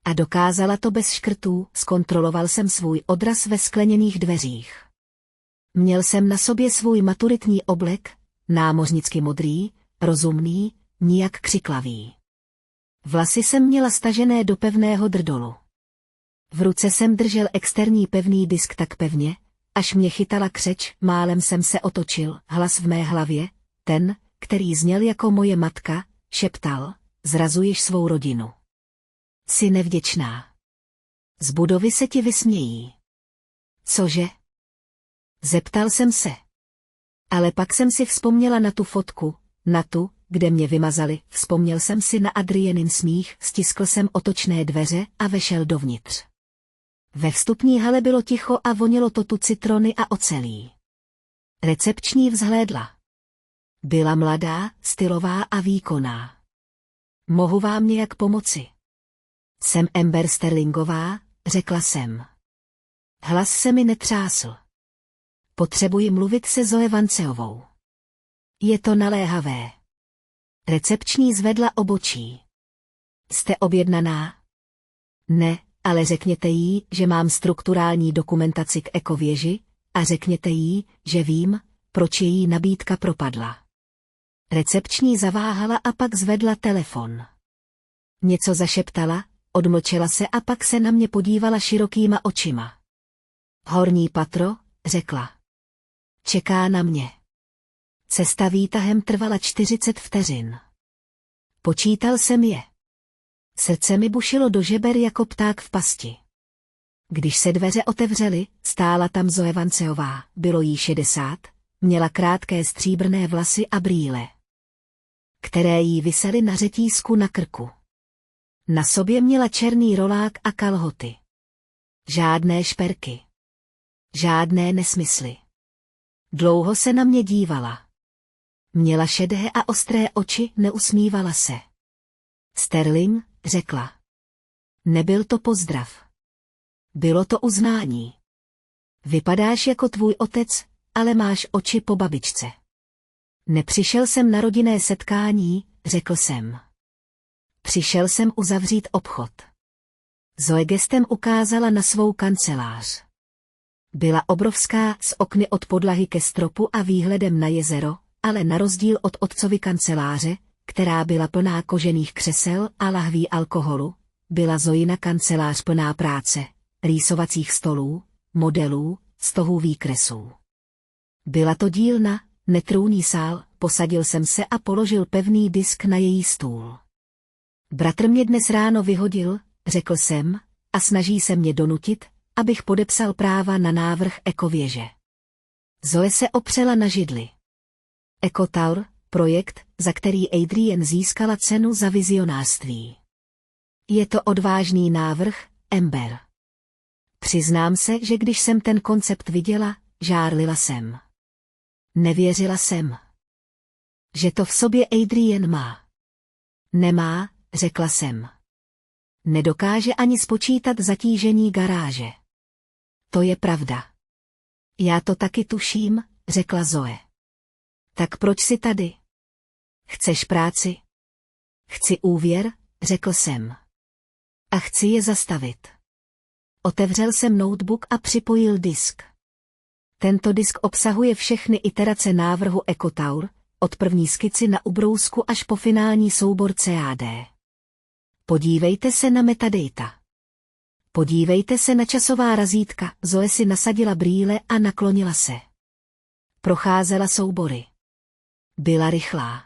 A dokázala to bez škrtů, zkontroloval jsem svůj odraz ve skleněných dveřích. Měl jsem na sobě svůj maturitní oblek, námořnicky modrý, rozumný, nijak křiklavý. Vlasy jsem měla stažené do pevného drdolu. V ruce jsem držel externí pevný disk tak pevně, až mě chytala křeč, málem jsem se otočil, hlas v mé hlavě, ten, který zněl jako moje matka, šeptal, zrazuješ svou rodinu. Jsi nevděčná. Z budovy se ti vysmějí. Cože? Zeptal jsem se. Ale pak jsem si vzpomněla na tu fotku, na tu, kde mě vymazali, vzpomněl jsem si na Adrianin smích, stiskl jsem otočné dveře a vešel dovnitř. Ve vstupní hale bylo ticho a vonilo to tu citrony a ocelí. Recepční vzhlédla. Byla mladá, stylová a výkonná. Mohu vám nějak pomoci? Jsem Amber Sterlingová, řekla jsem. Hlas se mi netřásl. Potřebuji mluvit se Zoe Vanceovou. Je to naléhavé. Recepční zvedla obočí. Jste objednaná? Ne, ale řekněte jí, že mám strukturální dokumentaci k ekověži, a řekněte jí, že vím, proč její nabídka propadla. Recepční zaváhala a pak zvedla telefon. Něco zašeptala, odmlčela se a pak se na mě podívala širokýma očima. Horní patro, řekla. Čeká na mě. Cesta výtahem trvala 40 vteřin. Počítal jsem je. Srdce mi bušilo do žeber jako pták v pasti. Když se dveře otevřely, stála tam Zoe Vanceová, bylo jí 60, měla krátké stříbrné vlasy a brýle, které jí visely na řetízku na krku. Na sobě měla černý rolák a kalhoty. Žádné šperky. Žádné nesmysly. Dlouho se na mě dívala. Měla šedé a ostré oči, neusmívala se. Sterling, řekla. Nebyl to pozdrav. Bylo to uznání. Vypadáš jako tvůj otec, ale máš oči po babičce. Nepřišel jsem na rodinné setkání, řekl jsem. Přišel jsem uzavřít obchod. Zoe gestem ukázala na svou kancelář. Byla obrovská, s okny od podlahy ke stropu a výhledem na jezero, ale na rozdíl od otcovy kanceláře, která byla plná kožených křesel a lahví alkoholu, byla Zoina kancelář plná práce, rýsovacích stolů, modelů, stohů výkresů. Byla to dílna, netrůný sál, posadil jsem se a položil pevný disk na její stůl. Bratr mě dnes ráno vyhodil, řekl jsem, a snaží se mě donutit, abych podepsal práva na návrh ekověže. Zoe se opřela na židli. EcoTower, projekt, za který Adrienne získala cenu za vizionářství. Je to odvážný návrh, Amber. Přiznám se, že když jsem ten koncept viděla, žárlila jsem. Nevěřila jsem, že to v sobě Adrienne má. Nemá, řekla jsem. Nedokáže ani spočítat zatížení garáže. To je pravda. Já to taky tuším, řekla Zoe. Tak proč jsi tady? Chceš práci? Chci úvěr, řekl jsem. A chci je zastavit. Otevřel jsem notebook a připojil disk. Tento disk obsahuje všechny iterace návrhu EcoTower, od první skici na ubrousku až po finální soubor CAD. Podívejte se na metadata. Podívejte se na časová razítka, Zoe si nasadila brýle a naklonila se. Procházela soubory. Byla rychlá.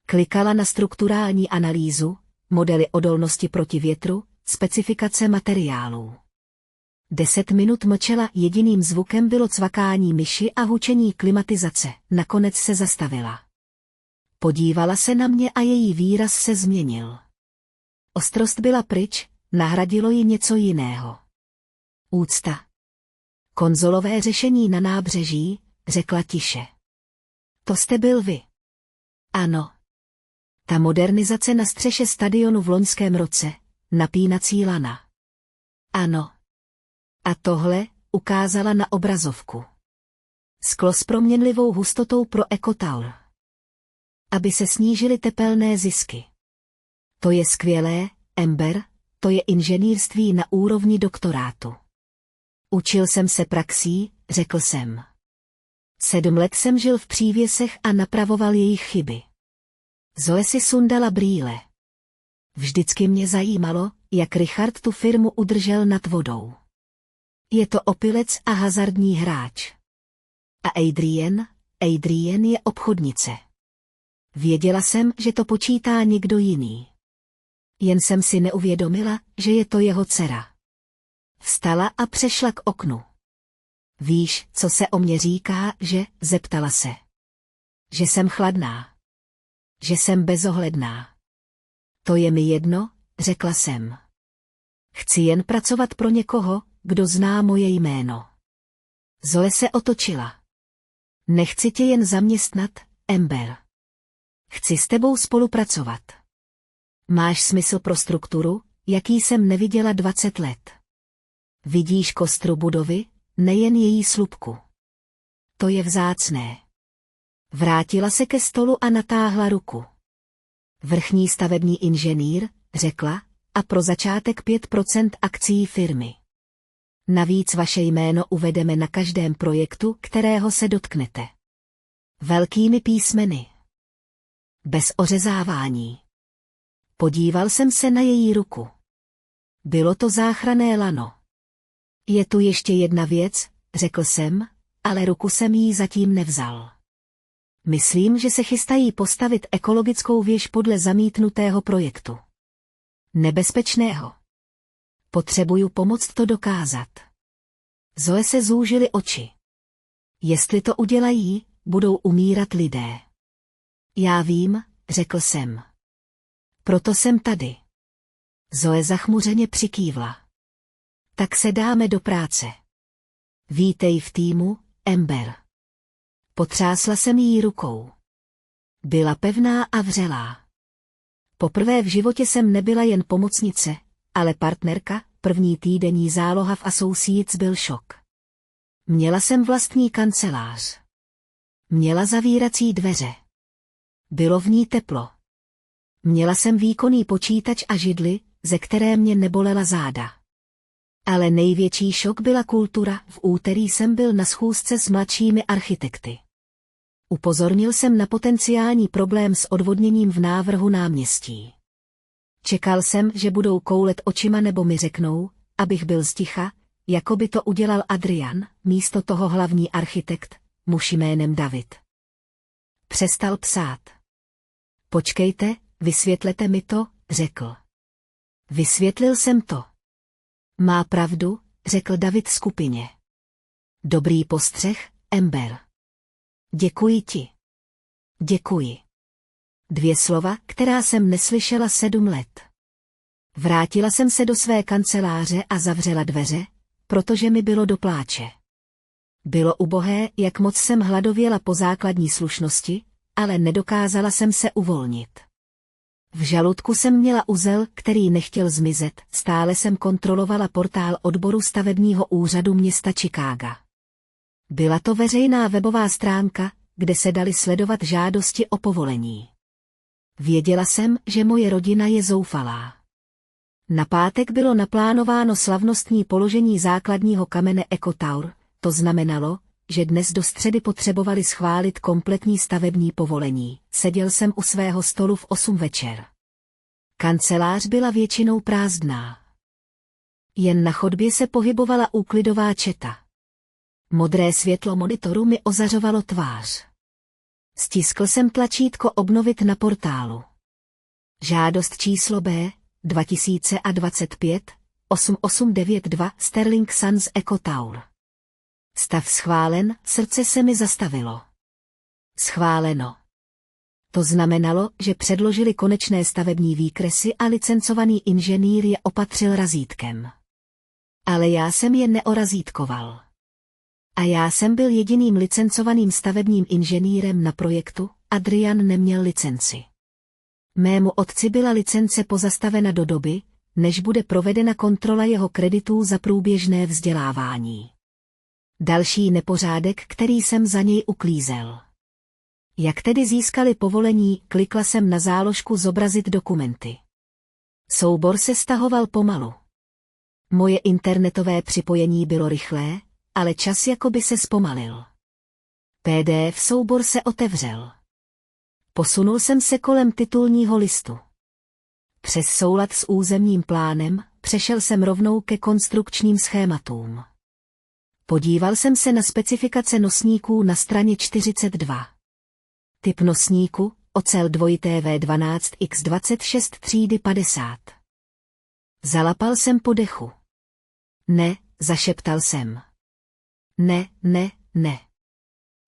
Klikala na strukturální analýzu, modely odolnosti proti větru, specifikace materiálů. 10 minut mlčela, jediným zvukem bylo cvakání myši a hučení klimatizace, nakonec se zastavila. Podívala se na mě a její výraz se změnil. Ostrost byla pryč, nahradilo ji něco jiného. Úcta. Konzolové řešení na nábřeží, řekla tiše. To jste byl vy. Ano. Ta modernizace na střeše stadionu v loňském roce, napínací lana. Ano. A tohle, ukázala na obrazovku. Sklo s proměnlivou hustotou pro EcoTower. Aby se snížily tepelné zisky. To je skvělé, Amber, to je inženýrství na úrovni doktorátu. Učil jsem se praxí, řekl jsem. 7 let jsem žil v přívěsech a napravoval jejich chyby. Zoe si sundala brýle. Vždycky mě zajímalo, jak Richard tu firmu udržel nad vodou. Je to opilec a hazardní hráč. A Adrienne je obchodnice. Věděla jsem, že to počítá někdo jiný. Jen jsem si neuvědomila, že je to jeho dcera. Vstala a přešla k oknu. Víš, co se o mě říká, že, zeptala se. Že jsem chladná. Že jsem bezohledná. To je mi jedno, řekla jsem. Chci jen pracovat pro někoho, kdo zná moje jméno. Zoe se otočila. Nechci tě jen zaměstnat, Amber. Chci s tebou spolupracovat. Máš smysl pro strukturu, jaký jsem neviděla 20 let. Vidíš kostru budovy, nejen její slupku. To je vzácné. Vrátila se ke stolu a natáhla ruku. Vrchní stavební inženýr, řekla, a pro začátek 5% akcií firmy. Navíc vaše jméno uvedeme na každém projektu, kterého se dotknete. Velkými písmeny. Bez ořezávání. Podíval jsem se na její ruku. Bylo to záchranné lano. Je tu ještě jedna věc, řekl jsem, ale ruku jsem jí zatím nevzal. Myslím, že se chystají postavit ekologickou věž podle zamítnutého projektu. Nebezpečného. Potřebuju pomoct to dokázat. Zoe se zúžily oči. Jestli to udělají, budou umírat lidé. Já vím, řekl jsem. Proto jsem tady. Zoe zachmuřeně přikývla. Tak se dáme do práce. Vítej v týmu, Amber. Potřásla jsem jí rukou. Byla pevná a vřelá. Poprvé v životě jsem nebyla jen pomocnice, ale partnerka, první týdenní záloha v Associates byl šok. Měla jsem vlastní kancelář. Měla zavírací dveře. Bylo v ní teplo. Měla jsem výkonný počítač a židli, ze které mě nebolela záda. Ale největší šok byla kultura, v úterý jsem byl na schůzce s mladšími architekty. Upozornil jsem na potenciální problém s odvodněním v návrhu náměstí. Čekal jsem, že budou koulet očima nebo mi řeknou, abych byl sticha, jako by to udělal Adrian, místo toho hlavní architekt, muž jménem David. Přestal psát. Počkejte, vysvětlete mi to, řekl. Vysvětlil jsem to. Má pravdu, řekl David skupině. Dobrý postřeh, Amber. Děkuji ti. Děkuji. 2 slova, která jsem neslyšela 7 let. Vrátila jsem se do své kanceláře a zavřela dveře, protože mi bylo do pláče. Bylo ubohé, jak moc jsem hladověla po základní slušnosti, ale nedokázala jsem se uvolnit. V žaludku jsem měla uzel, který nechtěl zmizet, stále jsem kontrolovala portál odboru stavebního úřadu města Chicaga. Byla to veřejná webová stránka, kde se daly sledovat žádosti o povolení. Věděla jsem, že moje rodina je zoufalá. Na pátek bylo naplánováno slavnostní položení základního kamene EcoTower, to znamenalo, že dnes do středy potřebovali schválit kompletní stavební povolení. Seděl jsem u svého stolu v 8 večer. Kancelář byla většinou prázdná. Jen na chodbě se pohybovala úklidová četa. Modré světlo monitoru mi ozařovalo tvář. Stiskl jsem tlačítko obnovit na portálu. Žádost číslo B, 2025, 8892 Sterling Sands EcoTower. Stav schválen, srdce se mi zastavilo. Schváleno. To znamenalo, že předložili konečné stavební výkresy a licencovaný inženýr je opatřil razítkem. Ale já jsem je neorazítkoval. A já jsem byl jediným licencovaným stavebním inženýrem na projektu, Adrian neměl licenci. Mému otci byla licence pozastavena do doby, než bude provedena kontrola jeho kreditů za průběžné vzdělávání. Další nepořádek, který jsem za něj uklízel. Jak tedy získali povolení, klikla jsem na záložku zobrazit dokumenty. Soubor se stahoval pomalu. Moje internetové připojení bylo rychlé, ale čas jakoby se zpomalil. PDF soubor se otevřel. Posunul jsem se kolem titulního listu. Přes soulad s územním plánem přešel jsem rovnou ke konstrukčním schématům. Podíval jsem se na specifikace nosníků na straně 42. Typ nosníku, ocel 2TV12X26 třídy 50. Zalapal jsem po dechu. Ne, zašeptal jsem. Ne.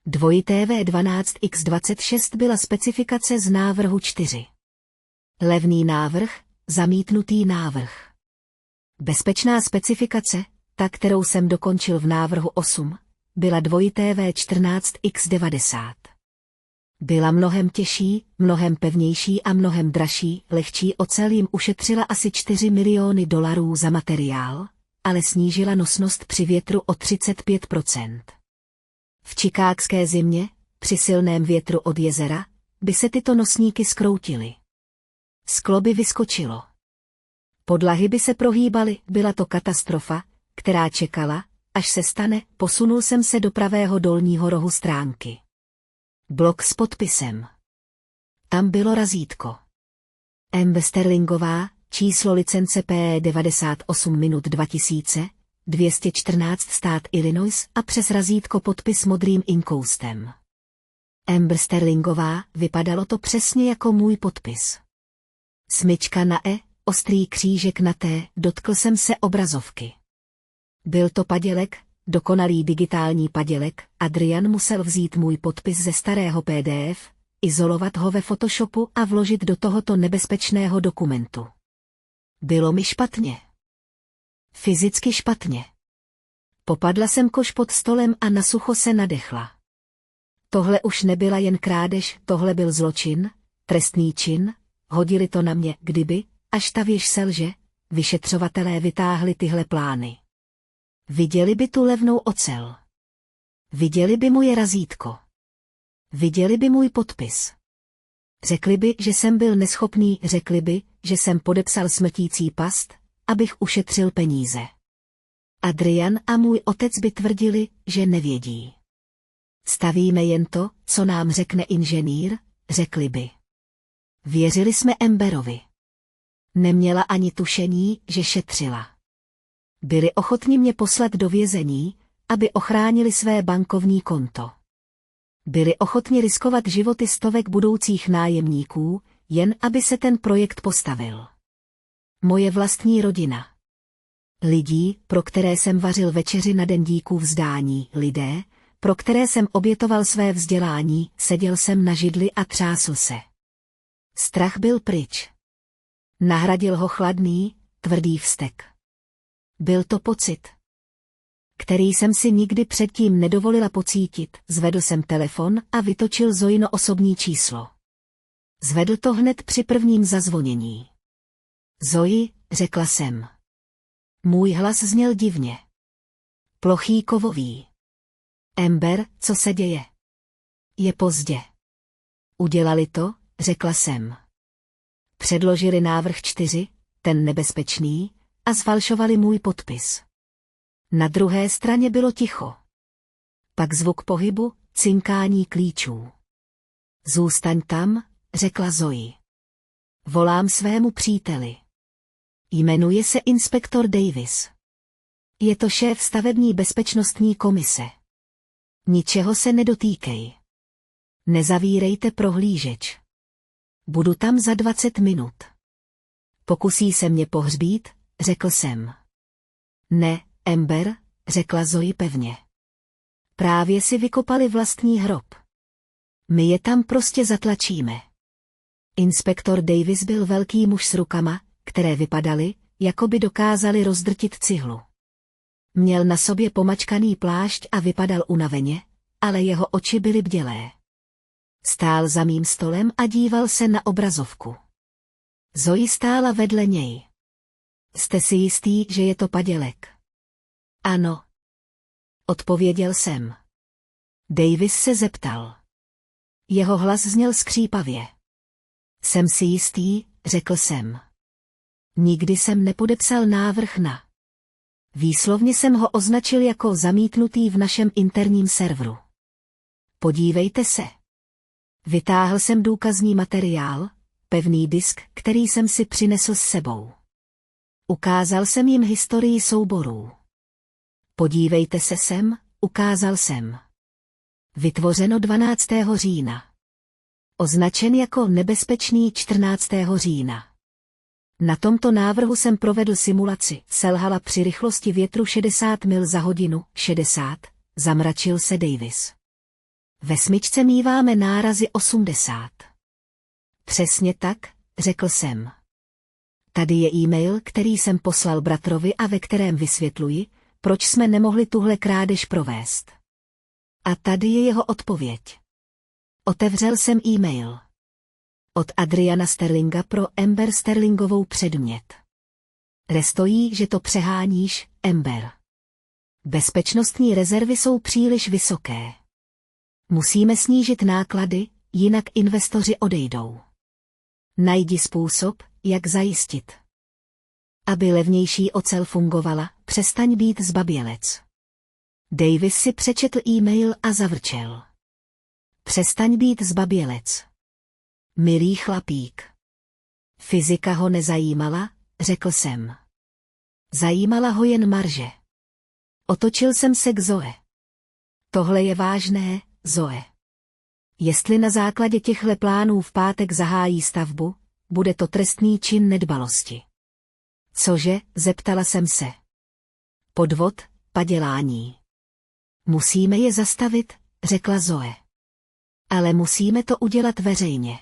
2TV12X26 byla specifikace z návrhu 4. Levný návrh, zamítnutý návrh. Bezpečná specifikace, Ta, kterou jsem dokončil v návrhu 8, byla dvojité V14X90. Byla mnohem těžší, mnohem pevnější a mnohem dražší, lehčí ocel jim ušetřila asi $4 miliony za materiál, ale snížila nosnost při větru o 35%. V chicagské zimě, při silném větru od jezera, by se tyto nosníky zkroutily. Sklo by vyskočilo. Podlahy by se prohýbaly, byla to katastrofa, která čekala, až se stane. Posunul jsem se do pravého dolního rohu stránky. Blok s podpisem. Tam bylo razítko. Amber Sterlingová, číslo licence PE 98 minut 2000, 214 stát Illinois a přes razítko podpis modrým inkoustem. Amber Sterlingová, vypadalo to přesně jako můj podpis. Smyčka na E, ostrý křížek na T, dotkl jsem se obrazovky. Byl to padělek, dokonalý digitální padělek. Adrian musel vzít můj podpis ze starého PDF, izolovat ho ve Photoshopu a vložit do tohoto nebezpečného dokumentu. Bylo mi špatně. Fyzicky špatně. Popadla jsem koš pod stolem a na sucho se nadechla. Tohle už nebyla jen krádež, tohle byl zločin, trestný čin, hodili to na mě, kdyby, až ta věž selže, vyšetřovatelé vytáhli tyhle plány. Viděli by tu levnou ocel. Viděli by moje razítko. Viděli by můj podpis. Řekli by, že jsem byl neschopný, řekli by, že jsem podepsal smrtící past, abych ušetřil peníze. Adrian a můj otec by tvrdili, že nevědí. Stavíme jen to, co nám řekne inženýr, řekli by. Věřili jsme Amberovi. Neměla ani tušení, že šetřila. Byli ochotni mě poslat do vězení, aby ochránili své bankovní konto. Byli ochotni riskovat životy stovek budoucích nájemníků, jen aby se ten projekt postavil. Moje vlastní rodina. Lidí, pro které jsem vařil večeři na den díků vzdání, lidé, pro které jsem obětoval své vzdělání, seděl jsem na židli a třásl se. Strach byl pryč. Nahradil ho chladný, tvrdý vztek. Byl to pocit, který jsem si nikdy předtím nedovolila pocítit. Zvedl jsem telefon a vytočil Zoino osobní číslo. Zvedl to hned při prvním zazvonění. Zoji, řekla jsem. Můj hlas zněl divně. Plochý kovový. Amber, co se děje? Je pozdě. Udělali to, řekla jsem. Předložili návrh 4, ten nebezpečný, a zfalšovali můj podpis. Na druhé straně bylo ticho. Pak zvuk pohybu, cinkání klíčů. Zůstaň tam, řekla Zoe. Volám svému příteli. Jmenuje se inspektor Davis. Je to šéf stavební bezpečnostní komise. Ničeho se nedotýkej. Nezavírejte prohlížeč. Budu tam za 20 minut. Pokusí se mě pohřbít, řekl jsem. Ne, Amber, řekla Zoe pevně. Právě si vykopali vlastní hrob. My je tam prostě zatlačíme. Inspektor Davis byl velký muž s rukama, které vypadaly, jako by dokázali rozdrtit cihlu. Měl na sobě pomačkaný plášť a vypadal unaveně, ale jeho oči byly bdělé. Stál za mým stolem a díval se na obrazovku. Zoe stála vedle něj. Jste si jistý, že je to padělek? Ano. Odpověděl jsem. Davis se zeptal. Jeho hlas zněl skřípavě. Jsem si jistý, řekl jsem. Nikdy jsem nepodepsal návrh na. Výslovně jsem ho označil jako zamítnutý v našem interním serveru. Podívejte se. Vytáhl jsem důkazní materiál, pevný disk, který jsem si přinesl s sebou. Ukázal jsem jim historii souborů. Podívejte se sem, ukázal jsem. Vytvořeno 12. října. Označen jako nebezpečný 14. října. Na tomto návrhu jsem provedl simulaci, selhala při rychlosti větru 60 mil za hodinu, 60, zamračil se Davis. Ve smyčce míváme nárazy 80. Přesně tak, řekl jsem. Tady je e-mail, který jsem poslal bratrovi a ve kterém vysvětluji, proč jsme nemohli tuhle krádež provést. A tady je jeho odpověď. Otevřel jsem e-mail. Od Adriana Sterlinga pro Amber Sterlingovou předmět. Restojí, že to přeháníš, Amber. Bezpečnostní rezervy jsou příliš vysoké. Musíme snížit náklady, jinak investoři odejdou. Najdi způsob, jak zajistit. Aby levnější ocel fungovala, přestaň být zbabělec. Davis si přečetl e-mail a zavrčel. Přestaň být zbabělec. Milý chlapík. Fyzika ho nezajímala, řekl jsem. Zajímala ho jen marže. Otočil jsem se k Zoe. Tohle je vážné, Zoe. Jestli na základě těchto plánů v pátek zahájí stavbu, bude to trestný čin nedbalosti. Cože, zeptala jsem se. Podvod, padělání. Musíme je zastavit, řekla Zoe. Ale musíme to udělat veřejně.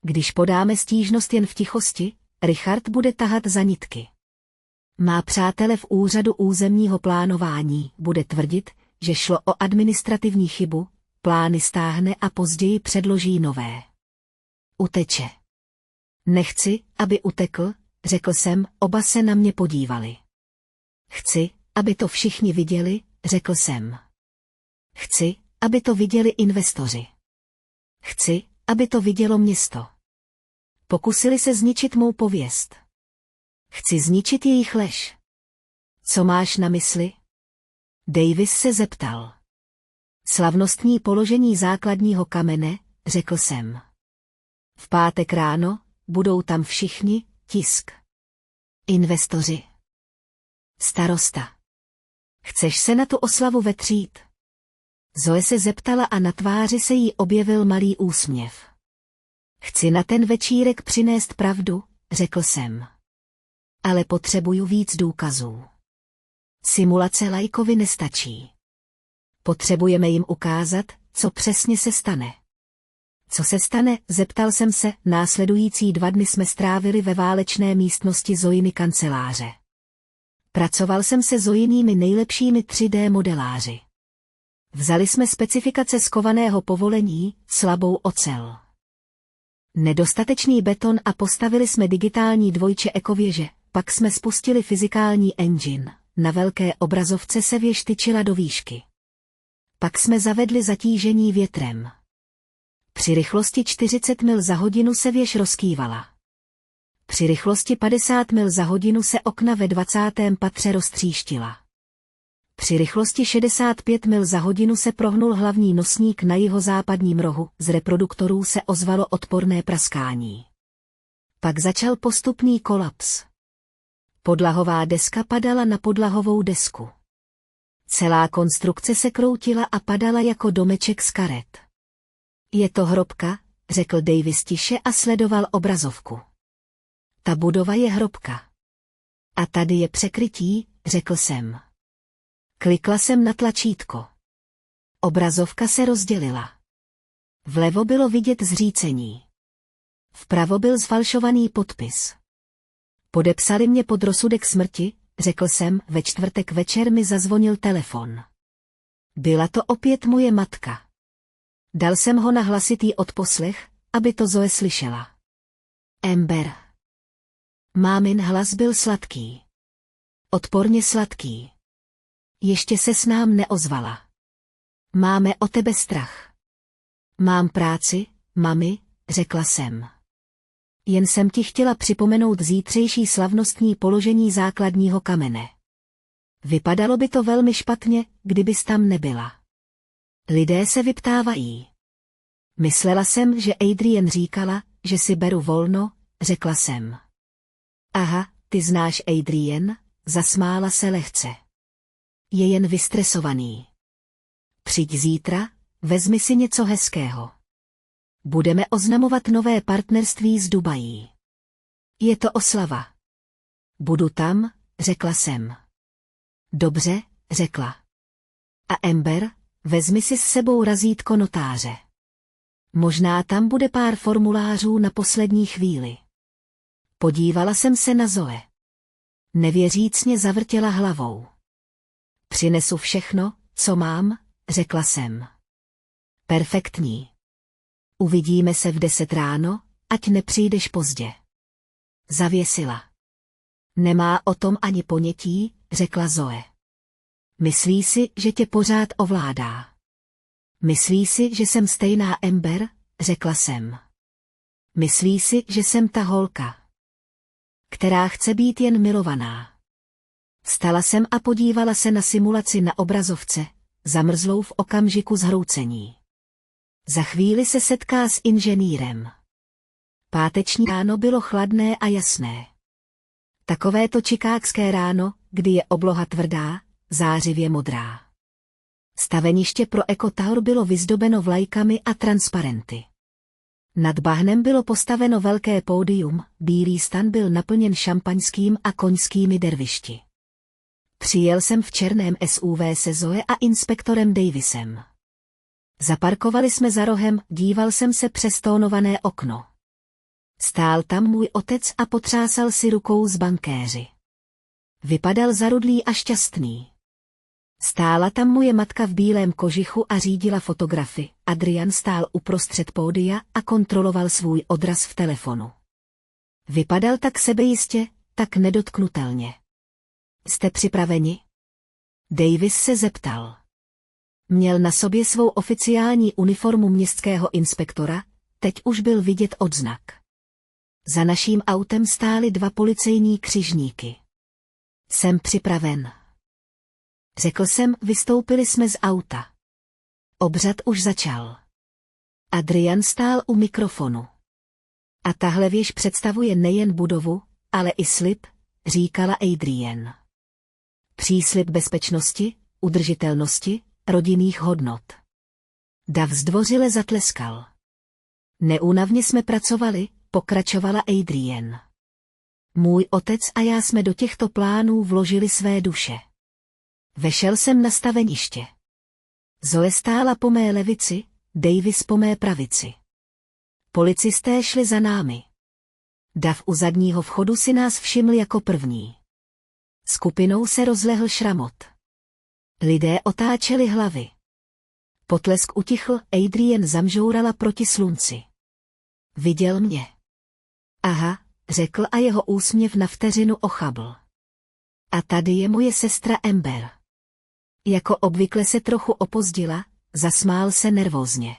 Když podáme stížnost jen v tichosti, Richard bude tahat za nitky. Má přátele v úřadu územního plánování, bude tvrdit, že šlo o administrativní chybu, plány stáhne a později předloží nové. Uteče. Nechci, aby utekl, řekl jsem, oba se na mě podívali. Chci, aby to všichni viděli, řekl jsem. Chci, aby to viděli investoři. Chci, aby to vidělo město. Pokusili se zničit mou pověst. Chci zničit jejich lež. Co máš na mysli? Davis se zeptal. Slavnostní položení základního kamene, řekl jsem. V pátek ráno, budou tam všichni, tisk. Investoři. Starosta. Chceš se na tu oslavu vetřít? Zoe se zeptala a na tváři se jí objevil malý úsměv. Chci na ten večírek přinést pravdu, řekl jsem. Ale potřebuju víc důkazů. Simulace Lajkovi nestačí. Potřebujeme jim ukázat, co přesně se stane. Co se stane, zeptal jsem se, následující 2 dny jsme strávili ve válečné místnosti Zoiny kanceláře. Pracoval jsem se Zoinými nejlepšími 3D modeláři. Vzali jsme specifikace skovaného povolení, slabou ocel. Nedostatečný beton a postavili jsme digitální dvojče ekověže, pak jsme spustili fyzikální engine, na velké obrazovce se věž tyčila do výšky. Pak jsme zavedli zatížení větrem. Při rychlosti 40 mil za hodinu se věž rozkývala. Při rychlosti 50 mil za hodinu se okna ve 20. patře roztříštila. Při rychlosti 65 mil za hodinu se prohnul hlavní nosník na jihozápadním rohu, z reproduktorů se ozvalo odporné praskání. Pak začal postupný kolaps. Podlahová deska padala na podlahovou desku. Celá konstrukce se kroutila a padala jako domeček z karet. Je to hrobka, řekl Davis tiše a sledoval obrazovku. Ta budova je hrobka. A tady je překrytí, řekl jsem. Klikla jsem na tlačítko. Obrazovka se rozdělila. Vlevo bylo vidět zřícení. Vpravo byl zfalšovaný podpis. Podepsali mě pod rozsudek smrti, řekl jsem, ve čtvrtek večer mi zazvonil telefon. Byla to opět moje matka. Dal jsem ho na hlasitý odposlech, aby to Zoe slyšela. Amber. Mámin hlas byl sladký. Odporně sladký. Ještě se s nám neozvala. Máme o tebe strach. Mám práci, mami, řekla jsem. Jen jsem ti chtěla připomenout zítřejší slavnostní položení základního kamene. Vypadalo by to velmi špatně, kdybys tam nebyla. Lidé se vyptávají. Myslela jsem, že Adrian říkala, že si beru volno, řekla jsem. Aha, ty znáš Adrian, zasmála se lehce. Je jen vystresovaný. Přijď zítra, vezmi si něco hezkého. Budeme oznamovat nové partnerství s Dubají. Je to oslava. Budu tam, řekla jsem. Dobře, řekla. A Amber, vezmi si s sebou razítko notáře. Možná tam bude pár formulářů na poslední chvíli. Podívala jsem se na Zoe. Nevěřícně zavrtěla hlavou. Přinesu všechno, co mám, řekla jsem. Perfektní. Uvidíme se v 10 ráno, ať nepřijdeš pozdě. Zavěsila. Nemá o tom ani ponětí, řekla Zoe. Myslí si, že tě pořád ovládá. Myslí si, že jsem stejná Amber, řekla jsem. Myslí si, že jsem ta holka, která chce být jen milovaná. Vstala jsem a podívala se na simulaci na obrazovce, zamrzlou v okamžiku zhroucení. Za chvíli se setká s inženýrem. Páteční ráno bylo chladné a jasné. Takovéto chicagské ráno, kdy je obloha tvrdá, zářivě modrá. Staveniště pro EcoTower bylo vyzdobeno vlajkami a transparenty. Nad bahnem bylo postaveno velké pódium, bílý stan byl naplněn šampaňským a koňskými dervišti. Přijel jsem v černém SUV se Zoe a inspektorem Davisem. Zaparkovali jsme za rohem, díval jsem se přes tónované okno. Stál tam můj otec a potřásal si rukou s bankéři. Vypadal zarudlý a šťastný. Stála tam moje matka v bílém kožichu a řídila fotografy. Adrian stál uprostřed pódia a kontroloval svůj odraz v telefonu. Vypadal tak sebejistě, tak nedotknutelně. Jste připraveni? Davis se zeptal. Měl na sobě svou oficiální uniformu městského inspektora, teď už byl vidět odznak. Za naším autem stály 2 policejní křižníky. Jsem připraven. Řekl jsem, vystoupili jsme z auta. Obřad už začal. Adrian stál u mikrofonu. A tahle věž představuje nejen budovu, ale i slib, říkala Adrian. Příslib bezpečnosti, udržitelnosti, rodinných hodnot. Dav zdvořile zatleskal. Neúnavně jsme pracovali, pokračovala Adrian. Můj otec a já jsme do těchto plánů vložili své duše. Vešel jsem na staveniště. Zoe stála po mé levici, Davis po mé pravici. Policisté šli za námi. Dav u zadního vchodu si nás všiml jako první. Skupinou se rozlehl šramot. Lidé otáčeli hlavy. Potlesk utichl, Adrian zamžourala proti slunci. Viděl mě. Aha, řekl a jeho úsměv na vteřinu ochabl. A tady je moje sestra Amber. Jako obvykle se trochu opozdila, zasmál se nervózně.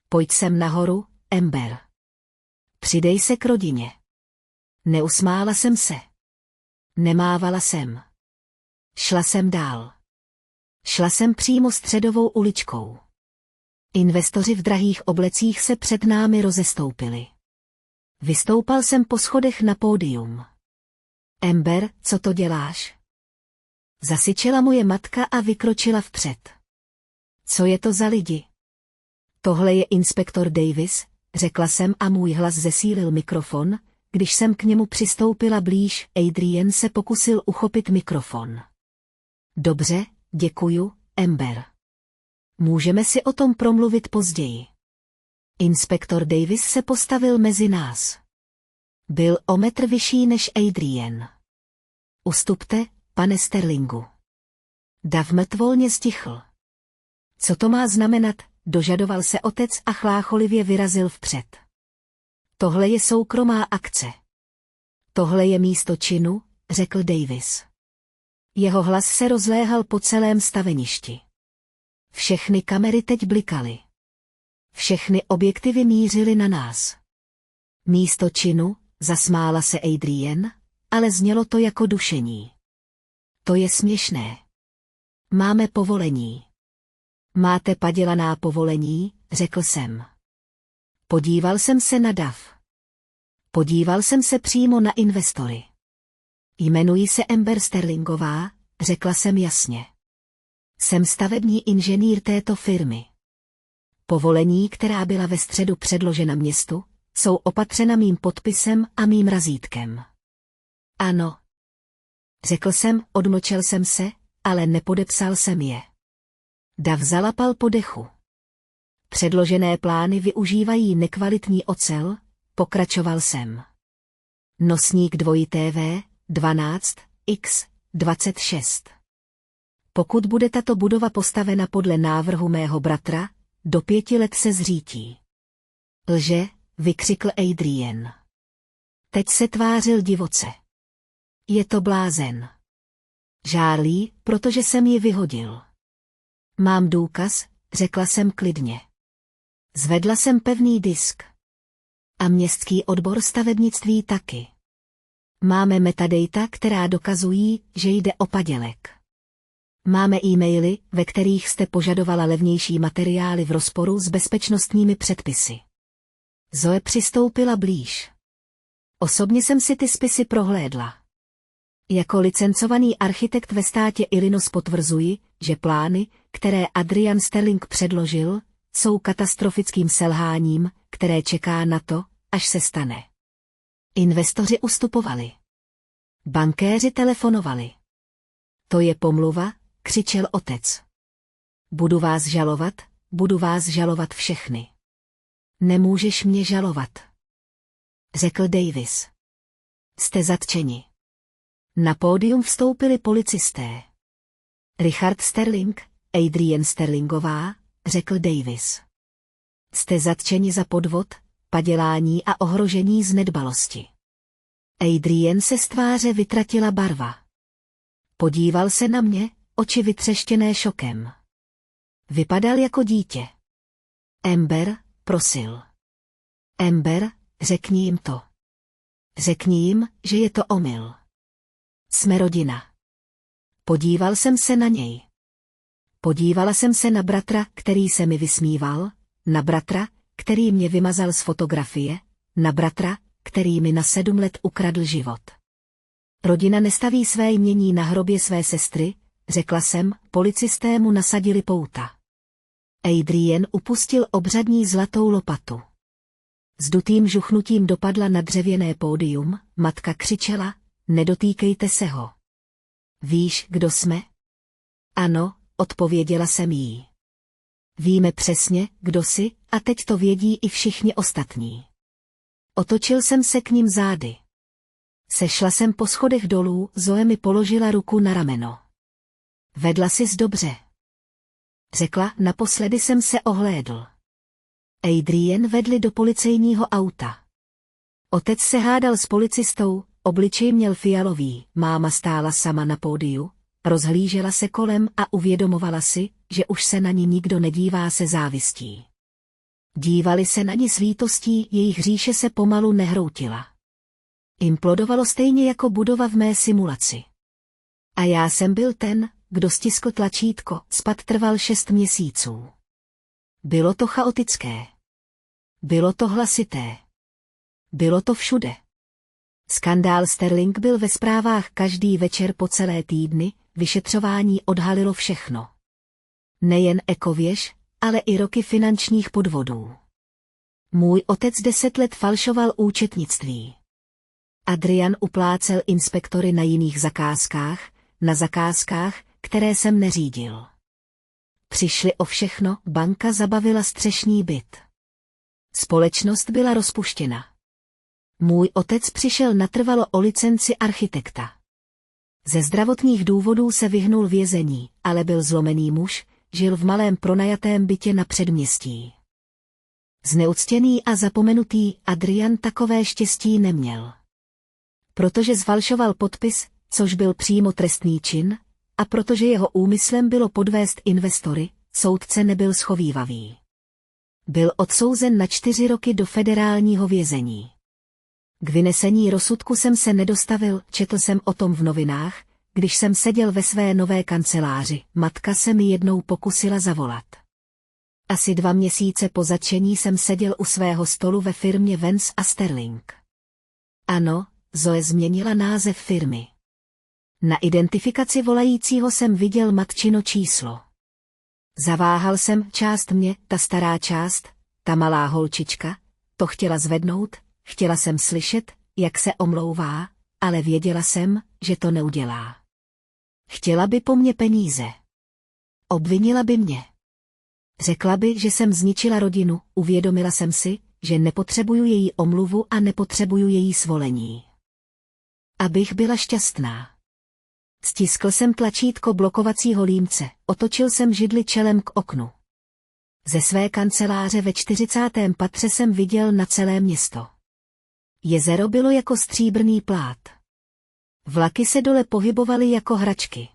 Pojď sem nahoru, Amber. Přidej se k rodině. Neusmála jsem se. Nemávala jsem. Šla jsem dál. Šla jsem přímo středovou uličkou. Investoři v drahých oblecích se před námi rozestoupili. Vystoupal jsem po schodech na pódium. Amber, co to děláš? Zasyčela moje matka a vykročila vpřed. Co je to za lidi? Tohle je inspektor Davis, řekla jsem a můj hlas zesílil mikrofon, když jsem k němu přistoupila blíž, Adrian se pokusil uchopit mikrofon. Dobře, děkuju, Amber. Můžeme si o tom promluvit později. Inspektor Davis se postavil mezi nás. Byl o metr vyšší než Adrian. Ustupte, pane Sterlingu. Dav mrtvolně stichl. Co to má znamenat, dožadoval se otec a chlácholivě vyrazil vpřed. Tohle je soukromá akce. Tohle je místo činu, řekl Davis. Jeho hlas se rozléhal po celém staveništi. Všechny kamery teď blikaly. Všechny objektivy mířily na nás. Místo činu, zasmála se Adrian, ale znělo to jako dušení. To je směšné. Máme povolení. Máte padělaná povolení, řekl jsem. Podíval jsem se na Dav. Podíval jsem se přímo na investory. Jmenuji se Amber Sterlingová, řekla jsem jasně. Jsem stavební inženýr této firmy. Povolení, která byla ve středu předložena městu, jsou opatřena mým podpisem a mým razítkem. Ano. Řekl jsem, odmlčel jsem se, ale nepodepsal jsem je. Dav zalapal po dechu. Předložené plány využívají nekvalitní ocel, pokračoval jsem. Nosník 2TV, 12, X, 26. Pokud bude tato budova postavena podle návrhu mého bratra, do 5 let se zřítí. Lže, vykřikl Adrian. Teď se tvářil divoce. Je to blázen. Žárlí, protože jsem ji vyhodil. Mám důkaz, řekla jsem klidně. Zvedla jsem pevný disk. A městský odbor stavebnictví taky. Máme metadata, která dokazují, že jde o padělek. Máme e-maily, ve kterých jste požadovala levnější materiály v rozporu s bezpečnostními předpisy. Zoe přistoupila blíž. Osobně jsem si ty spisy prohlédla. Jako licencovaný architekt ve státě Illinois potvrzuji, že plány, které Adrian Sterling předložil, jsou katastrofickým selháním, které čeká na to, až se stane. Investoři ustupovali. Bankéři telefonovali. To je pomluva, křičel otec. Budu vás žalovat všechny. Nemůžeš mě žalovat, řekl Davis. Jste zatčeni. Na pódium vstoupili policisté. Richard Sterling, Adrian Sterlingová, řekl Davis. Jste zatčeni za podvod, padělání a ohrožení z nedbalosti. Adrian se z tváře vytratila barva. Podíval se na mě, oči vytřeštěné šokem. Vypadal jako dítě. Amber, prosil. Amber, řekni jim to. Řekni jim, že je to omyl. Jsme rodina. Podíval jsem se na něj. Podívala jsem se na bratra, který se mi vysmíval, na bratra, který mě vymazal z fotografie, na bratra, který mi na 7 let ukradl život. Rodina nestaví své jmění na hrobě své sestry, řekla jsem, policisté mu nasadili pouta. Adrian upustil obřadní zlatou lopatu. S dutým žuchnutím dopadla na dřevěné pódium, matka křičela, nedotýkejte se ho. Víš, kdo jsme? Ano, odpověděla jsem jí. Víme přesně, kdo jsi, a teď to vědí i všichni ostatní. Otočil jsem se k ním zády. Sešla jsem po schodech dolů, Zoe mi položila ruku na rameno. Vedla sis dobře. Řekla, naposledy jsem se ohlédl. Adrian vedli do policejního auta. Otec se hádal s policistou, obličej měl fialový, máma stála sama na pódiu, rozhlížela se kolem a uvědomovala si, že už se na ní nikdo nedívá se závistí. Dívali se na ní s lítostí, jejich říše se pomalu nehroutila. Implodovalo stejně jako budova v mé simulaci. A já jsem byl ten, kdo stiskl tlačítko, spad trval 6 měsíců. Bylo to chaotické. Bylo to hlasité. Bylo to všude. Skandál Sterling byl ve zprávách každý večer po celé týdny, vyšetřování odhalilo všechno. Nejen ekověž, ale i roky finančních podvodů. Můj otec 10 let falšoval účetnictví. Adrian uplácel inspektory na jiných zakázkách, na zakázkách, které jsem neřídil. Přišli o všechno, banka zabavila střešní byt. Společnost byla rozpuštěna. Můj otec přišel natrvalo o licenci architekta. Ze zdravotních důvodů se vyhnul vězení, ale byl zlomený muž, žil v malém pronajatém bytě na předměstí. Zneuctěný a zapomenutý Adrian takové štěstí neměl. Protože zfalšoval podpis, což byl přímo trestný čin, a protože jeho úmyslem bylo podvést investory, soudce nebyl schovívavý. Byl odsouzen na 4 roky do federálního vězení. K vynesení rozsudku jsem se nedostavil, četl jsem o tom v novinách, když jsem seděl ve své nové kanceláři, matka se mi jednou pokusila zavolat. Asi 2 měsíce po zatčení jsem seděl u svého stolu ve firmě Vance a Sterling. Ano, Zoe změnila název firmy. Na identifikaci volajícího jsem viděl matčino číslo. Zaváhal jsem, část mě, ta stará část, ta malá holčička, to chtěla zvednout, chtěla jsem slyšet, jak se omlouvá, ale věděla jsem, že to neudělá. Chtěla by po mně peníze. Obvinila by mě. Řekla by, že jsem zničila rodinu, uvědomila jsem si, že nepotřebuju její omluvu a nepotřebuju její svolení. Abych byla šťastná. Stiskl jsem tlačítko blokovacího límce, otočil jsem židli čelem k oknu. Ze své kanceláře ve 40. patře jsem viděl na celé město. Jezero bylo jako stříbrný plát. Vlaky se dole pohybovaly jako hračky.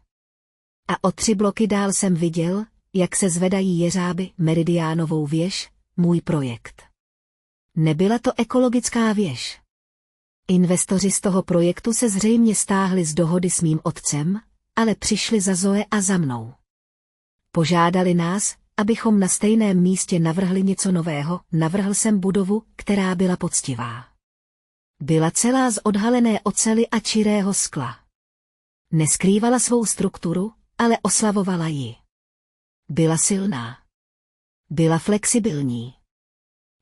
A o 3 bloky dál jsem viděl, jak se zvedají jeřáby, Meridiánovou věž, můj projekt. Nebyla to ekologická věž. Investoři z toho projektu se zřejmě stáhli z dohody s mým otcem, ale přišli za Zoe a za mnou. Požádali nás, abychom na stejném místě navrhli něco nového. Navrhl jsem budovu, která byla poctivá. Byla celá z odhalené oceli a čirého skla. Neskrývala svou strukturu, ale oslavovala ji. Byla silná. Byla flexibilní.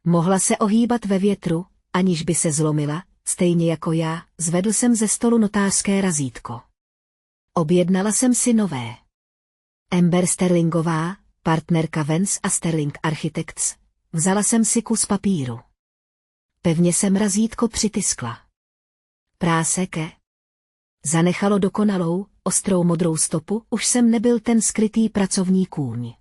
Mohla se ohýbat ve větru, aniž by se zlomila, stejně jako já. Zvedl jsem ze stolu notářské razítko. Objednala jsem si nové. Amber Sterlingová, partnerka Vance a Sterling Architects. Vzala jsem si kus papíru. Pevně jsem razítko přitiskla. Práseke. Zanechalo dokonalou, ostrou modrou stopu, už jsem nebyl ten skrytý pracovní kůň.